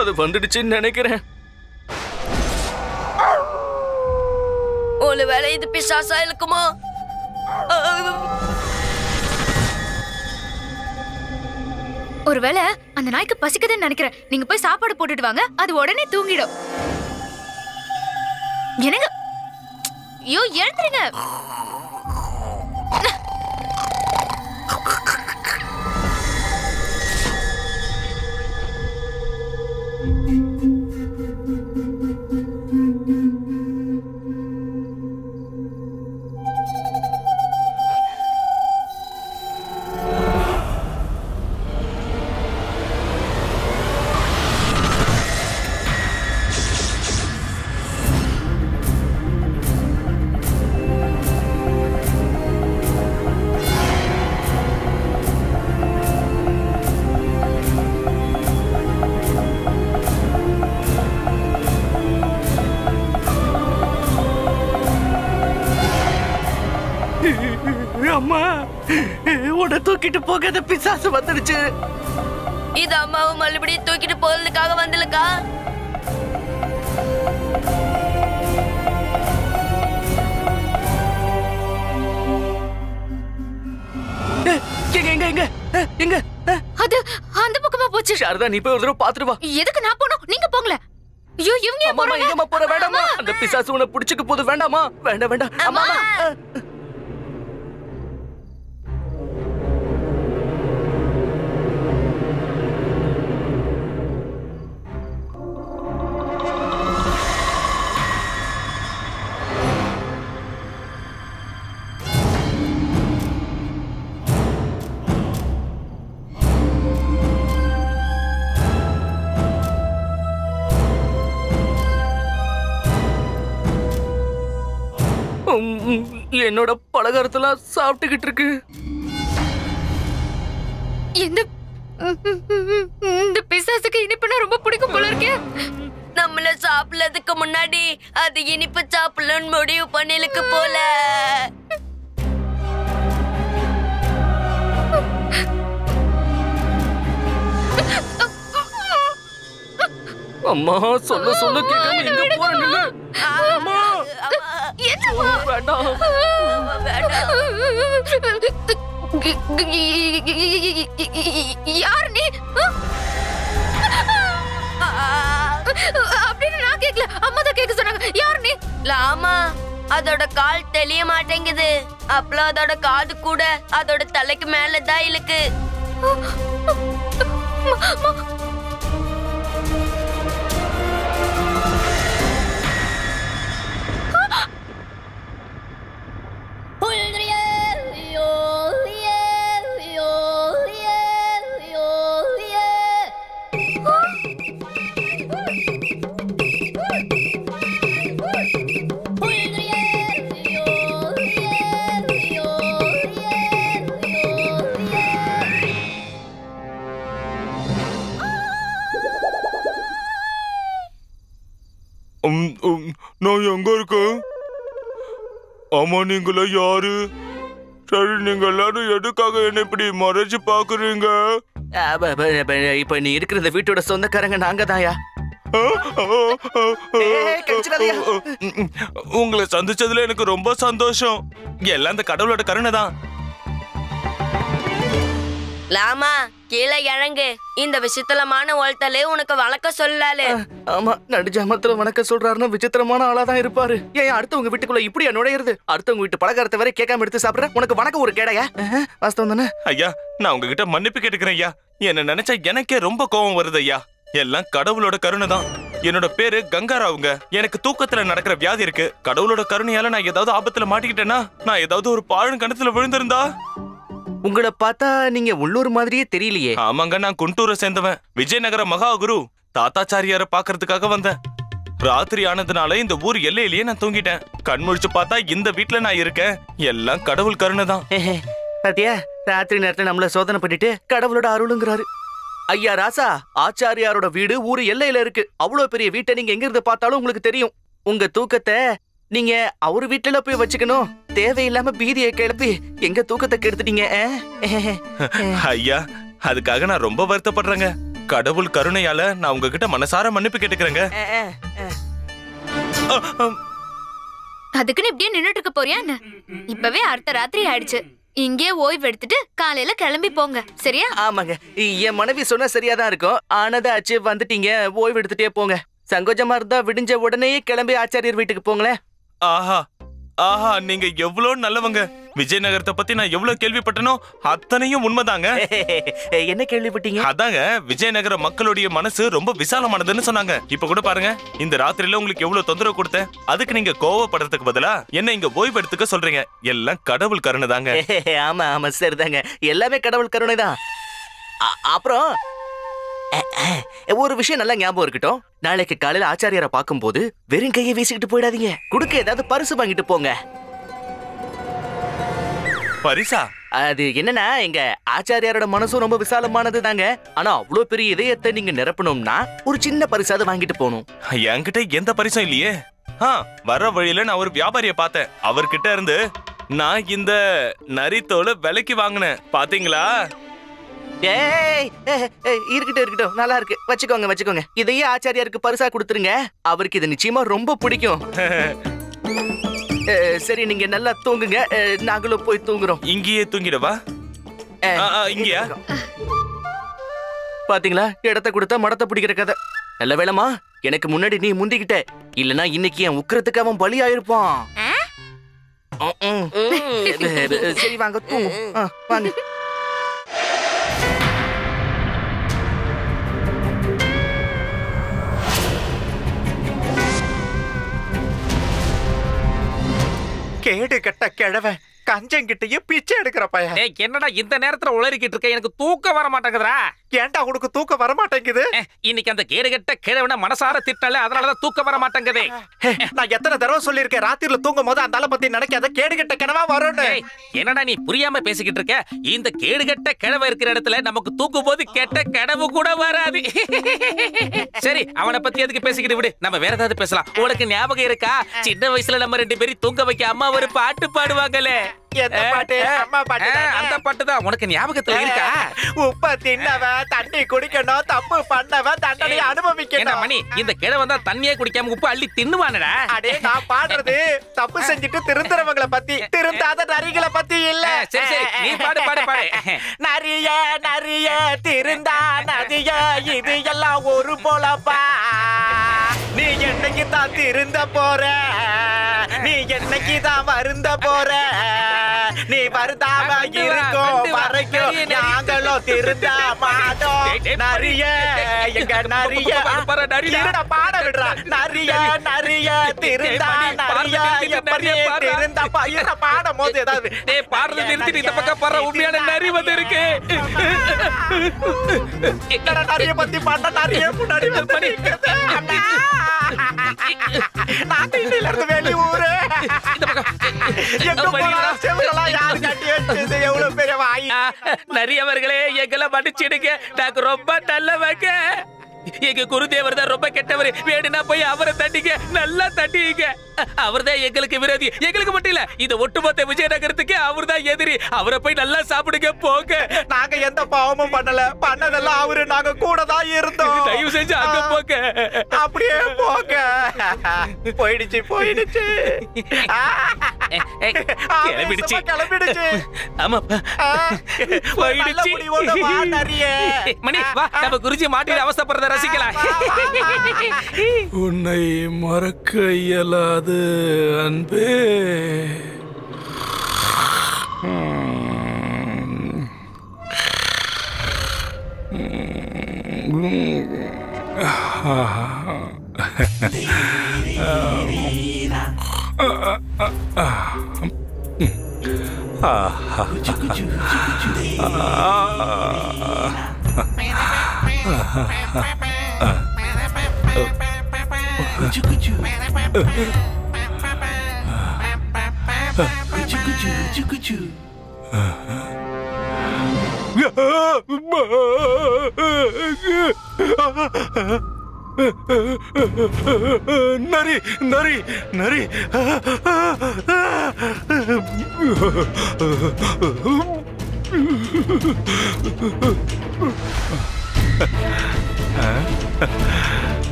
அது வந்துடுச்சுன்னு நினைக்கிறேன். ஒருவேளை இது பிசாசா இருக்குமோ? ஒருவேளை அந்த நாய்க்கு பசிக்குதுன்னு நினைக்கிறேன். நீங்க போய் சாப்பாடு போட்டுட்டு வாங்க, அது உடனே தூங்கிடும். என்னங்க? ஐயோ, எழுந்துருங்க. அம்மா, உன்னை தூக்கிட்டு போகாத பிசாசு வந்துடுச்சு. இது அம்மாவை மறுபடியும் தூக்கிட்டு போறதுக்காக வந்துலக்கா? எங்க? அது அந்த பக்கமா போச்சு. சாரதா, நீ போய் ஒரு தடவை பாத்துட்டு வா. எதுக்கு நான் போணும்? நீங்க போங்களே. ஐயோ, இவங்க ஏன் போறாங்க? எங்கம்மா போற? வேண்டாமா, அந்த பிசாசு உன்னை புடிச்சுக்க போகுது. வேண்டாமா, வேண்டாம் வேண்டாம். அம்மா, என்னோட பலகாரத்தெல்லாம் சாப்பிட்டுக்கிட்டு இருக்கு. இந்த பிசாசுக்கு இனிப்புனா ரொம்ப பிடிக்கும் போல இருக்கே. நம்மள சாப்பிடறதுக்கு முன்னாடி அது இனிப்பு சாப்பிடணும்னு முடிவு பண்ணிருக்கு போல. அம்மா சொல்ல சொல்ல கேட்காம எங்க போற நில்லு. அம்மா என்னம்மா? வேண்டாம். யார் நீ? அப்படின்னு நான் கேட்கல, அம்மா தான் கேட்க சொன்னாங்க. யார் நீ? லாமா, அதோட கால் தெளிய மாட்டேங்குது. அப்பளம் அதோட காது கூட அதோட தலைக்கு மேலதான் இழுக்கு. நான் எங்க இருக்கேன்? ஆமா, நீங்களா யாரு? சரி, நீங்க எல்லாரும் எதுக்காக என்ன இப்படி மறைச்சு பாக்குறீங்க? இப்ப நீ இருக்கிற இந்த வீட்டோட சொந்தக்காரங்க நாங்க தான்யா. உங்களை சந்திச்சதுல எனக்கு ரொம்ப சந்தோஷம். எல்லாம் இந்த கடவுளோட கருணை தான். லாமா, கீழே இறங்கு. இந்த விசித்திரமான ஒருத்தலே உனக்கு வணக்கம் சொல்லலாலே. ஆமா, நடுஜாமத்துல வணக்கம் சொல்றாருன்னா விசித்திரமான ஆளாதான் இருப்பாரு. ஏன் அடுத்தவங்க வீட்டுக்குள்ள இப்படியா நுழையிறது? அடுத்தவங்க வீட்டு பலகாரத்தை வரை கேட்காம எடுத்து சாப்பிடுற உனக்கு வணக்கம் ஒரு கேடையா? வாஸ்தவம் தானே? ஐயா, நான் உங்ககிட்ட மன்னிப்பு கேட்டுக்கிறேன் ஐயா. என்ன நினைச்சா எனக்கே ரொம்ப கோபம் வருது ஐயா. எல்லாம் கடவுளோட கருணை தான். என்னோட பேரு கங்காராவுங்க. எனக்கு தூக்கத்துல நடக்கிற வியாதி இருக்கு. கடவுளோட கருணையால நான் ஏதாவது ஆபத்துல மாட்டிக்கிட்டேன்னா, நான் ஏதாவது ஒரு பாழும் கிணத்துல விழுந்திருந்தா? உங்களை பார்த்தா நீங்க உள்ளூர் மாதிரியே தெரியலையே. ஆமாங்க, நான் குண்டூரை சேர்ந்தவன். விஜயநகர மகாகுரு தாத்தாச்சாரியார பாக்குறதுக்காக வந்தேன். ராத்திரி ஆனதுனால இந்த ஊர் எல்லையிலேயே நான் தூங்கிட்டேன். கண் முழிச்சு பார்த்தா இந்த வீட்டுல நான் இருக்கேன். எல்லாம் கடவுள் கருணை தான். பாத்தியா, ராத்திரி நேரத்துல நம்மள சோதனை பண்ணிட்டு கடவுளோட அருளுங்கிறாரு. ஐயா ராசா, ஆச்சாரியாரோட வீடு ஊரு எல்லையில இருக்கு. அவ்வளவு பெரிய வீட்டை நீங்க எங்க இருந்து பார்த்தாலும் உங்களுக்கு தெரியும். உங்க தூக்கத்தை நீங்க அவரு வீட்டுல போய் வச்சுக்கணும். தேவையில்லாம பீதியை கிளப்பி எங்க தூக்கத்தை கெடுத்துட்டீங்க. ஐயா, அதுக்காக நான் ரொம்ப வருத்தப்படுறேங்க. கடவுள் கருணையால நான் உங்ககிட்ட மனசார மன்னிப்பு கேட்டுக்கிறேங்க. அதுக்குன்னு இப்படியே நின்னுட்டு இருக்க போறியா என்ன? இப்பவே அடுத்த ராத்திரி ஆயிடுச்சு. இங்கே ஓய்வு எடுத்துட்டு காலையில கிளம்பி போங்க, சரியா? ஆமாங்க, என் மனைவி சொன்னா சரியாதான் இருக்கும். ஆனதாச்சு, வந்துட்டீங்க, ஓய்வு எடுத்துட்டே போங்க. சங்கோஜமா இருந்தா விடிஞ்ச உடனேயே கிளம்பி ஆச்சாரியர் வீட்டுக்கு போங்களேன். ஆஹா ஆஹா, நீங்க எவ்வளவு நல்லவங்க. விஜயநகரத்தை பத்தி நான் எவ்வளவு கேள்விப்பட்டனோ அத்தனையும் உண்மைதாங்க. என்ன கேள்விப்பட்டீங்க? அதாங்க, விஜயநகர மக்களுடைய மனசு ரொம்ப விசாலமானதுன்னு சொன்னாங்க. இப்ப கூட பாருங்க, இந்த ராத்திரியில உங்களுக்கு எவ்வளவு தொந்தரவு கொடுத்தேன். அதுக்கு நீங்க கோவப்படுறதுக்கு பதிலா என்ன இங்க ஓய்வு எடுத்துக்க சொல்றீங்க. எல்லாம் கடவுள் கருணை தாங்க. ஆமா ஆமா, சரிதாங்க, எல்லாமே கடவுள் கருணை தான். அப்புறம் ஒரு விஷயம் நல்லா ஞாபகம் இருக்கட்டும். நாளைக்கு காலையில ஆச்சாரியரை பார்க்கும்போது வெறும் கையை வீசிக்கிட்டு போயிடாதீங்க. குடுக்க ஏதாவது பரிசு வாங்கிட்டு போங்க. பரிசா? அது என்னன்னா, எங்க ஆச்சாரியாரோட மனசும் ரொம்ப விசாலமானது தாங்க. ஆனா அவ்வளவு பெரிய இதயத்தை நீங்க நிரப்பணும்னா ஒரு சின்ன பரிசாவது வாங்கிட்டு போகணும். என்கிட்ட எந்த பரிசும் இல்லையே. வர வழியில நான் ஒரு வியாபாரியை பார்த்தேன். அவர்கிட்ட இருந்து நான் இந்த நரித்தோலை விலைக்கு வாங்கினேன். பாத்தீங்களா? இருக்கட்டும், நல்லா இருக்கு, வச்சுக்கோங்க. இதையே ஆச்சாரியாருக்கு பரிசா கொடுத்துருங்க. அவருக்கு இது நிச்சயமா ரொம்ப பிடிக்கும். சரி, நீங்க நல்லா தூங்குங்க, நாங்களும் போய் தூங்குறோம். இங்கேயே தூங்கிடவா? இங்கயா? பாத்தீங்களா, இடத்த கொடுத்தா மடத்தை பிடிக்கிற கதை. நல்ல வேலைமா, எனக்கு முன்னாடி நீ முந்திக்கிட்ட. இல்லனா இன்னைக்கு என் உக்கிரத்துக்கு அவன் பலி ஆயிருப்பான். சரி, வாங்க தூங்கு. வாங்க. கேடு கட்ட கிழவன் கஞ்சங்கிட்டயும் பிச்சை எடுக்கிற பையன். ஏய், என்னடா இந்த நேரத்துல உளறிக்கிட்டு இருக்க? எனக்கு தூக்கம் வர மாட்டேங்குதுடா. ஏன்டா உனக்கு தூக்கம் வர மாட்டேங்குது? இன்னைக்கு அந்த கேடுகட்ட கிழவனை மனசார திட்டல, அதனாலதான் தூக்கம் வர மாட்டேங்குது. நான் எத்தனை தடவை சொல்லியிருக்கேன், ராத்திரில தூங்கும் போது அந்த ஆளை பத்தி நினைக்காத, கேடுகட்ட கனவா வரும்னு. என்னடா நீ புரியாம பேசிக்கிட்டு இருக்க? இந்த கேடுகட்ட கிழவ இருக்கிற இடத்துல நமக்கு தூக்கும் போது கெட்ட கனவு கூட வராது. சரி, அவனை பத்தி எதுக்கு பேசிக்கிட்டு விடு, நம்ம வேற ஏதாவது பேசலாம். உனக்கு ஞாபகம் இருக்கா, சின்ன வயசுல நம்ம 2 பேரும் தூங்க வைக்க அம்மா ஒரு பாட்டு பாடுவாங்களே? அந்த பாட்டு தான் உனக்கு ஞாபகத்துல இருக்கா? உப்ப தின்னவன் தண்ணி குடிக்கணும், தப்பு பண்ணவன் தண்டனை அனுபவிக்கணும். மணி, இந்த கிழவன் தான் தண்ணியே குடிக்காம உப்பு அள்ளி தின்னுவானடா. அடே, நான் பாடுறது தப்பு செஞ்சுட்டு திருந்துறவங்கள பத்தி, திருந்தாத நரிகளை பத்தி இல்ல. சரி சரி, நீ பாடு பாடு பாடு. நரிய நரிய திருந்தா நதிய, இது எல்லாம் ஒரு போலப்பா. நீ என்னைக்கு தான் திருந்த போற, நீ என்னைக்கு தான் வருந்த போற, நீ வருந்தாம இருக்கும் வரைக்கும் நாங்களும் திருந்த மாட்டோம். நரிய எங்க நரிய பாட விடுறா. நரிய நரிய திருந்தா நரிய எப்படி திருந்தப்பா. என்ன பாடும் போது ஏதாவது பாடுறது நிறுத்திட்டு இந்த பக்கம் பாடுற உண்மையான நரி வந்து இருக்கு. நரிய பத்தி பாட்ட நரிய முன்னாடி நாங்க இன்னில இருந்து வெளியூரு. நிறையவர்களே எங்களை மன்னிச்சிடுங்க, நாங்க ரொம்ப நல்லவங்க. எங்க குருதேவர் தான் ரொம்ப கெட்டவர். வேணும்னா போய் அவரை தட்டிங்க, நல்லா தட்டிங்க. அவர் தான் எங்களுக்கு விரோதி. எங்களுக்கு மட்டும் இல்ல, இந்த ஒட்டுமொத்த விஜயநகரத்துக்கு அவர் தான் எதிரி. அவரை போய் நல்லா சாப்பிடுங்க, போங்க. நாங்க எந்த பாவமும் பண்ணல, பண்ணதெல்லாம் அவரு, நாங்க கூட தான் இருந்தோம். தயவு செஞ்சு அங்க போங்க. அப்படியே போங்க. போயிடுச்சு போயிடுச்சு கிளம்பிடுச்சு கிளம்பிடுச்சு. ஆமாப்பா, போயிடுச்சு. மணி வா, நம்ம குருஜி மாட்டிட்டு அவஸ்தைப்படுறத ரசிக்கலாம். உன்னை மறக்க இயலாது அன்பே. நரி நரி நரி.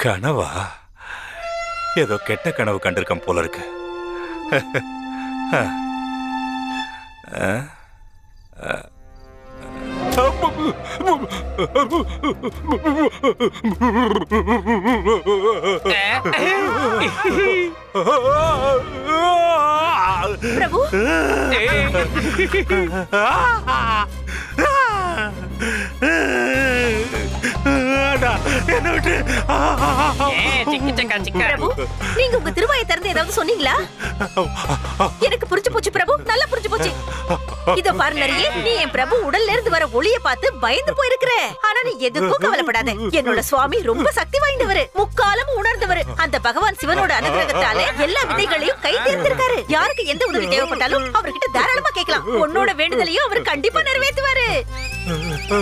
கனவா? ஏதோ கெட்ட கனவு கண்டிருக்கேன் போல இருக்கு. பிரபு, நீங்க உங்க திருவாயை திறந்து ஏதாவது சொன்னீங்களா? எனக்கு புரிஞ்சு போச்சு பிரபு, நல்லா புரிஞ்சு போச்சு. இத பாரு நரியே, நீ என் பிரபு உடல்ல இருந்து வர ஒளிய பார்த்து பயந்து போயிருக்கிற. ஆனா நீ எதுக்கும் கவலைப்படாத. என்னோட சுவாமி ரொம்ப சக்தி வாய்ந்தவர், முக்காலம் உணர்ந்தவர். அந்த பகவான் சிவனோட அனுகிரகத்தால எல்லா விதைகளையும் கை தேர்ந்திருக்காரு. யாருக்கு எந்த உதவி தேவைப்பட்டாலும் அவர்கிட்ட தாராளமா கேட்கலாம். உன்னோட வேண்டுதலையும் அவர் கண்டிப்பா நிறைவேற்றுவாரு.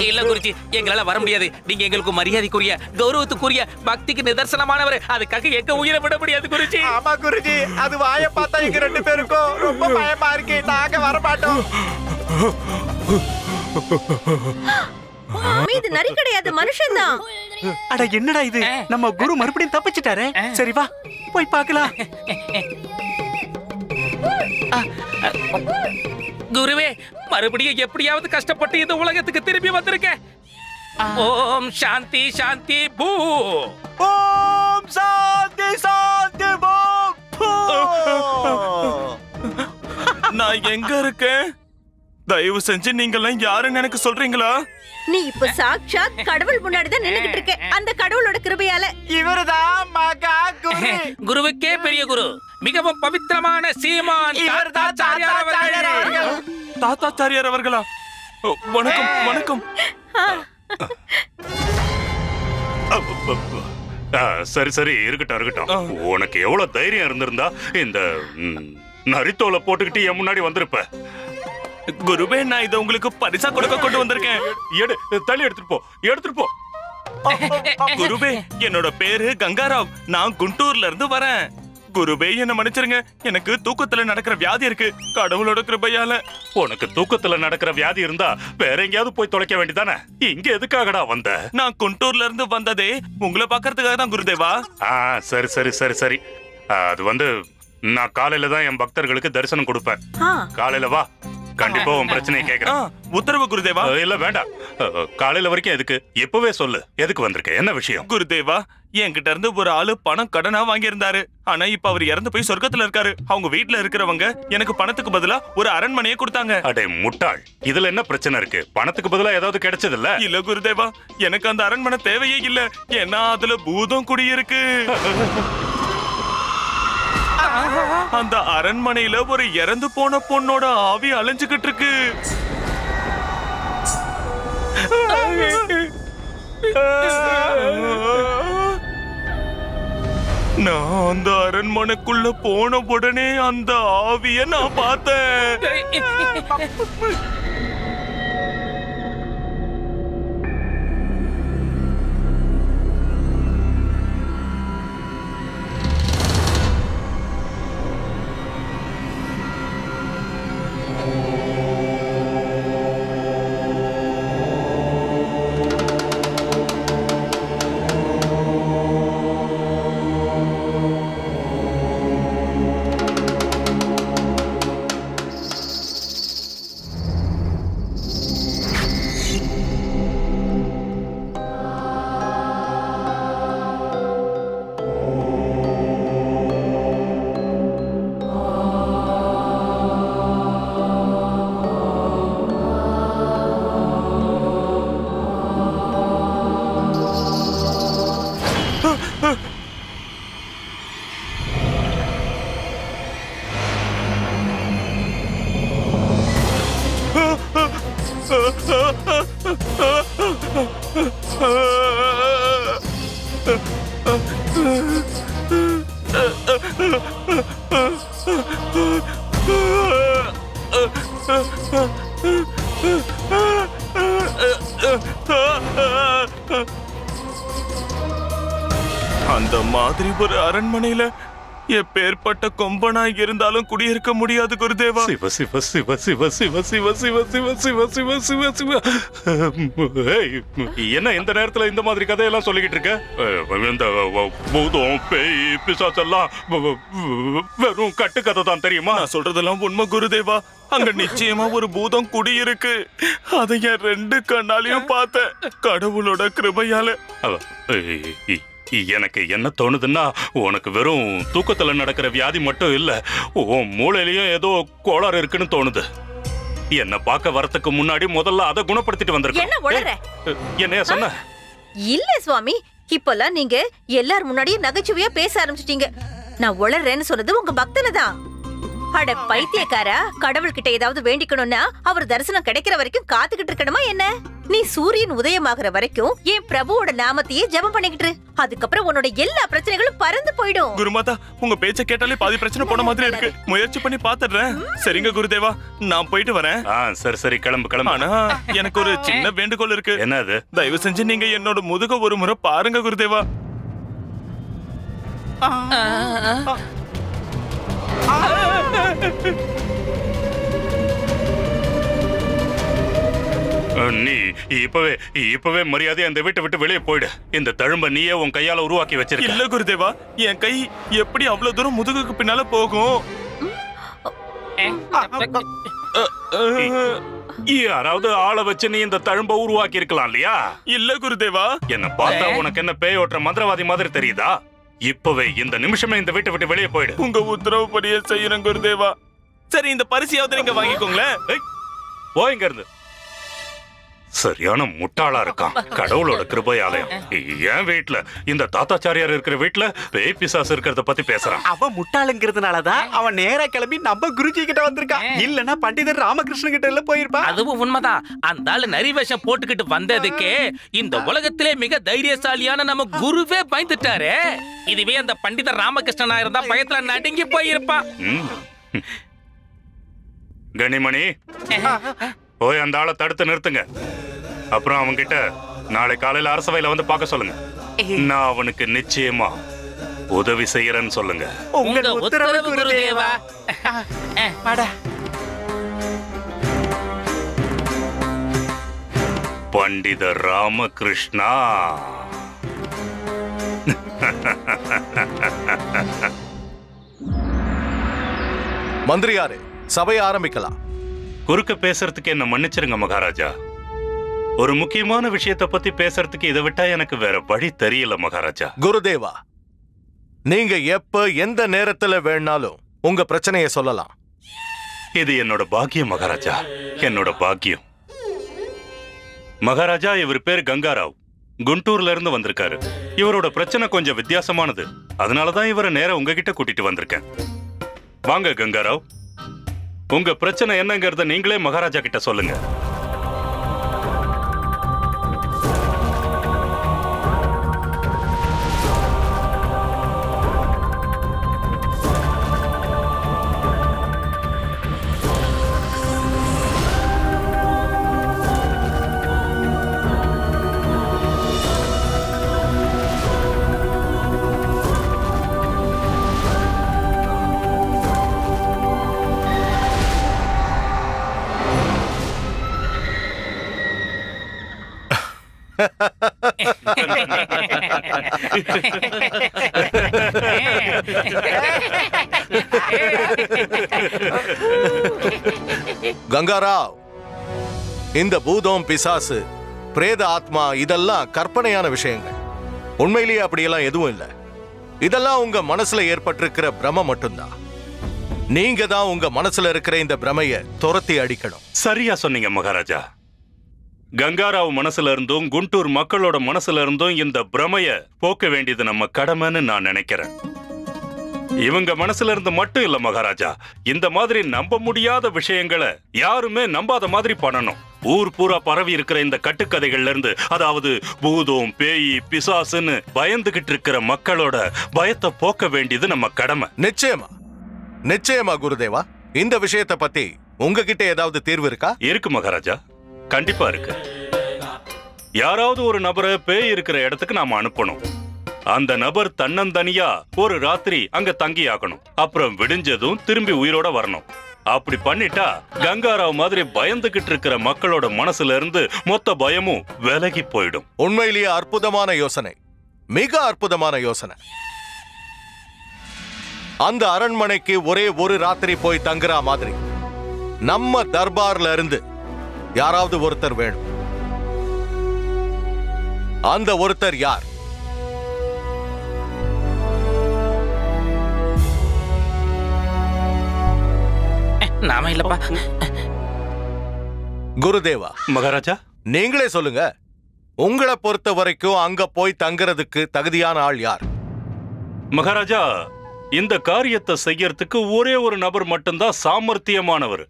இல்ல குருஜி, எங்களால வர முடியாது. நீங்க எங்களுக்கு மரியாதைக்குரிய, கௌரவத்துக்குரிய, பக்திக்கு நிதர்சனமானவர். அதுக்காக எங்க உயிரை விட முடியாது குருஜி. ஆமா குருஜி, அது வாயை பார்த்தா எங்க 2 பேருக்கும் ரொம்ப பயமா இருக்கு. நாங்க வர மாட்டோம். இது நரி கிடையாது, மனுஷன்தான். அட என்னடா இது, நம்ம குரு மறுபடியும் தப்பிச்சிட்டாரே. சரி வா போய் பார்க்கலாம். குருவே, மறுபடியும் எப்படியாவது கஷ்டப்பட்டு இந்த உலகத்துக்கு திரும்பி வந்திருக்கேன். ஓம் சாந்தி சாந்தி பூ. ஓம் சாந்தி சாந்தி பூ. நான் எங்க இருக்கேன்? தயவு செஞ்சு நீங்க எல்லாம் யாருன்னு எனக்கு சொல்றீங்களா? நீ இப்ப சாட்சாத் கடவுள் முன்னாடிதான் நின்னுகிட்டு இருக்க. அந்த கடவுளோட கிருபையால இவர்தான் மகா குரு. குருவுக்கே பெரிய குரு, மிகவும் பவித்திரமான சீமான் இவர்தான் தாத்தாச்சாரியார் அவர்கள். தாத்தாச்சாரியார் அவர்களா? வணக்கம் வணக்கம். சரி சரி, இருக்கட்டும் இருக்கட்டும். உனக்கு எவ்வளவு தைரியம் இருந்திருந்தா இந்த நரித்தோலை போட்டுக்கிட்டு என் முன்னாடி வந்திருப்ப. குருவே, நான் இதை உங்களுக்கு பரிசா கொடுக்க கொண்டு வந்திருக்கேன். தள்ளி எடுத்துட்டு போ, எடுத்துட்டு போ. குருவே, என்னோட பேரு கங்காராவ். நான் குண்டூர்ல இருந்து வரேன். குருவே, என்ன மன்னிச்சிருங்க. எனக்கு தூக்கத்துல நடக்கிற வியாதி இருக்கு. கடவுளோட கிருபையால. உனக்கு தூக்கத்துல நடக்கிற வியாதி இருந்தா வேற எங்கேயாவது போய் தொலைக்க வேண்டியதானே? இங்க எதுக்காகடா வந்த? நான் குண்டூர்ல இருந்து வந்ததே உங்களை பாக்குறதுக்காக தான் குருதேவா. சரி சரி சரி சரி. அது நான் காலையில தான் என் பக்தர்களுக்கு தரிசனம் கொடுப்பேன். காலையில வா, கண்டிப்பா உன் பிரச்சனையை கேக்குறேன். உத்தரவு குருதேவா. இல்ல வேண்டாம், காலையில வரைக்கும் எதுக்கு? எப்பவே சொல்லு, எதுக்கு வந்திருக்க, என்ன விஷயம்? குருதேவா, என்கிட்ட இருந்து ஒரு ஆளு பணம் கடனா வாங்கியிருந்தாரு. ஆனா இப்ப அவர் இறந்து போய் சொர்க்கத்துல இருக்காரு. அவங்க வீட்டுல இருக்கிறவங்க எனக்கு பணத்துக்கு பதிலா ஒரு அரண்மனையை கொடுத்தாங்க. அடே முட்டாள், இதுல என்ன பிரச்சனை இருக்கு? பணத்துக்கு பதிலா ஏதாவது கிடைச்சது இல்ல? இல்ல குருதேவா, எனக்கு அந்த அரண்மனை தேவையே இல்ல. ஏன்னா அதுல பூதம் குடியிருக்கு. அந்த அரண்மனையில ஒரு இறந்து போன பொண்ணோட ஆவி அலைஞ்சுகிட்டு இருக்கு. நான் அந்த அரண்மனைக்குள்ள போன உடனே அந்த ஆவிய நான் பார்த்தேன். அந்த மாதிரி ஒரு அரண்மனையில எப்பேற்பட்ட கொம்பனா இருந்தாலும் குடியிருக்க முடியாது குருதேவா. சிவ சிவ சிவ சிவ சிவ சிவ சிவ சிவ சிவ சிவ சிவ சிவ. என்ன இந்த நேரத்துல இந்த மாதிரி கதையெல்லாம் சொல்லிக்கிட்டு இருக்க? இந்த பூதம் பேய் பிசாசெல்லாம் வெறும் கட்டுக்கதை தான், தெரியுமா? நான் சொல்றதெல்லாம் உண்மை குருதேவா. அங்க நிச்சயமா ஒரு பூதம் குடியிருக்கு. அதை என் 2 கண்ணாலையும் பார்த்தேன், கடவுளோட கிருபையால. எனக்கு என்ன தோணுதுன்னா, உனக்கு வெறும் தூக்கத்துல நடக்கிற வியாதி மட்டும் இல்ல, உன் மூளையிலயும் ஏதோ கோளாறு இருக்குன்னு தோணுது. என்ன பார்க்க வரதுக்கு முன்னாடி முதல்ல அதை குணப்படுத்திட்டு வந்திருக்க. என்ன உளற? என்னையா சொன்ன? இல்ல சுவாமி, இப்பெல்லாம் நீங்க எல்லார் முன்னாடியும் நகைச்சுவையா பேச ஆரம்பிச்சிட்டீங்க. நான் உளறேன்னு சொன்னது உங்க பக்தனை தான். அட பைத்தியக்காரா, கடவுள்கிட்ட ஏதாவது வேண்டிக்கணும்னா அவர் தரிசனம் கிடைக்கிற வரைக்கும் காத்துக்கிட்டு இருக்கணுமா என்ன? நீ சூரியன் உதயமாகற வரைக்கும் என் பிரபுவோட நாமத்தையே ஜெபம் பண்ணிக்கிட்டு, அதுக்கப்புறம் உன்னோட எல்லா பிரச்சனைகளும் பறந்து போயிடும். குருமாதா, உங்க பேச்ச கேட்டாலே பாதி பிரச்சனை போன மாதிரி இருக்கு. முயற்சி பண்ணி பாத்துறேன். சரிங்க குருதேவா, நான் போயிட்டு வரேன். சரி சரி, கிளம்பு கிளம்பு. ஆனா எனக்கு ஒரு சின்ன வேண்டுகோள் இருக்கு. என்னது? தயவு செஞ்சு நீங்க என்னோட முதுக ஒரு முறை பாருங்க குருதேவா. நீ இப்பவே மரியாதை அந்த வீட்டை விட்டு வெளியே போயிடு. இந்த தழும்ப நீயே உன் கையால உருவாக்கி வச்சிருக்க. இல்ல குருதேவா, என் கை எப்படி அவ்வளவு தூரம் முதுகுக்கு பின்னால போகும்? யாராவது ஆளை வச்சு நீ இந்த தழும்ப உருவாக்கி இருக்கலாம் இல்லையா? இல்ல குருதேவா. என்ன பார்த்தா உனக்கு என்ன பேய் ஓட்டுற மந்திரவாதி மாதிரி தெரியுதா? இப்பவே இந்த நிமிஷமே இந்த வீட்டை விட்டு வெளியே போயிடு. உங்க உத்தரவு படியே செய்யணும் குருதேவா. சரி, இந்த பரிசையாவது நீங்க வாங்கிக்கோங்களேன். போய்ங்க இருந்து. சரியான முட்டாளா இருக்கான். கடவுளோட கிருபையாலயம் என் வீட்டுல, இந்த தாத்தாச்சாரியார் இருக்கிற வீட்டுல பேய் பிசாசு இருக்கிறத பத்தி பேசுறான். அவன் முட்டாளுங்கிறதுனாலதான் அவன் நேரா கிளம்பி நம்ம குருஜி கிட்ட வந்திருக்கான். இல்லன்னா பண்டிதர் ராமகிருஷ்ணன் கிட்ட எல்லாம் போயிருப்பான். அதுவும் உண்மைதான். அந்த ஆளு நரி வேஷம் போட்டுக்கிட்டு வந்ததுக்கே இந்த உலகத்திலே மிக தைரியசாலியான நம்ம குருவே பயந்துட்டாரு. இதுவே அந்த பண்டிதர் ராமகிருஷ்ணனா இருந்தா பயத்துல நடுங்கி போயிருப்பான். கனிமணி, போய் அந்த ஆளை தடுத்து நிறுத்துங்க. அப்புறம் அவன்கிட்ட நாளை காலையில அரசவையில வந்து பார்க்க சொல்லுங்க. நான் அவனுக்கு நிச்சயமா உதவி செய்யறேன்னு சொல்லுங்க. உங்கள் உத்தரவு குருதேவா. பண்டித ராமகிருஷ்ணா. மந்திரியாரே, சபையை ஆரம்பிக்கலாம். குறுக்க பேசுறதுக்கு என்ன மன்னிச்சிருங்க மகாராஜா. ஒரு முக்கியமான விஷயத்தை பத்தி பேசுறதுக்கு இதை விட்டா எனக்கு வேற வழி தெரியல மகாராஜா. குருதேவா, நீங்க எப்ப எந்த நேரத்துல வேணாலும் உங்க பிரச்சனையை சொல்லலாம். இது என்னோட பாக்கியம் மகாராஜா, என்னோட பாக்கியம். மகாராஜா, இவர் பேர் கங்காராவ். குண்டூர்ல இருந்து வந்திருக்காரு. இவரோட பிரச்சனை கொஞ்சம் வித்தியாசமானது. அதனாலதான் இவரை நேரா உங்ககிட்ட கூட்டிட்டு வந்திருக்கேன். வாங்க கங்காராவ், உங்க பிரச்சனை என்னங்கறத நீங்களே மகாராஜா கிட்ட சொல்லுங்க. கங்காராவ், இந்த பூதம், பிசாசு, பிரேத ஆத்மா இதெல்லாம் கற்பனையான விஷயங்கள். உண்மையிலேயே அப்படியெல்லாம் எதுவும் இல்லை. இதெல்லாம் உங்க மனசுல ஏற்பட்டிருக்கிற பிரம மட்டும்தான். நீங்க தான் உங்க மனசுல இருக்கிற இந்த பிரமைய துரத்தி அடிக்கணும். சரியா சொன்னீங்க மகாராஜா. கங்காராவ் மனசுல இருந்தும் குண்டூர் மக்களோட மனசுல இருந்தும் இந்த பிரமைய போக்க வேண்டியது நம்ம கடமைன்னு நான் நினைக்கிறேன். இவங்க மனசுல இருந்து மட்டும் இல்ல மகாராஜா, இந்த மாதிரி நம்ப முடியாத விஷயங்களை யாருமே நம்பாத மாதிரி பண்ணணும். ஊர் பூரா பரவி இருக்கிற இந்த கட்டுக்கதைகள்ல இருந்து, அதாவது பூதம், பேய், பிசாசுன்னு பயந்துகிட்டு இருக்கிற மக்களோட பயத்தை போக்க வேண்டியது நம்ம கடமை. நிச்சயமா நிச்சயமா குருதேவா. இந்த விஷயத்தை பத்தி உங்ககிட்ட ஏதாவது தீர்வு இருக்கா? இருக்கு மகாராஜா, கண்டிப்பா இருக்கு. யாராவது ஒரு நபரை பேய் இருக்கிற இடத்துக்கு நாம அனுப்பணும். அந்த நபர் தன்னந்தனியா ஒரு ராத்திரி அங்க தங்கி ஆகணும். அப்புறம் விடிஞ்சதும் திரும்பி உயிரோட வரணும். அப்படி பண்ணிட்டா கங்காராவ் மாதிரி பயந்துகிட்டு இருக்கிற மக்களோட மனசுல இருந்து மொத்த பயமும் விலகி போயிடும். உண்மையிலேயே அற்புதமான யோசனை, மிக அற்புதமான யோசனை. அந்த அரண்மனைக்கு ஒரே ஒரு ராத்திரி போய் தங்குற மாதிரி நம்ம தர்பார்ல இருந்து யாராவது ஒருத்தர் வேணும். அந்த ஒருத்தர் யார்? நாம இல்லப்பா. குருதேவா. மகாராஜா, நீங்களே சொல்லுங்க. உங்களை பொறுத்த வரைக்கும் அங்க போய் தங்குறதுக்கு தகுதியான ஆள் யார்? மகாராஜா, இந்த காரியத்தை செய்யறதுக்கு ஒரே ஒரு நபர் மட்டும்தான் சாமர்த்தியமானவர்.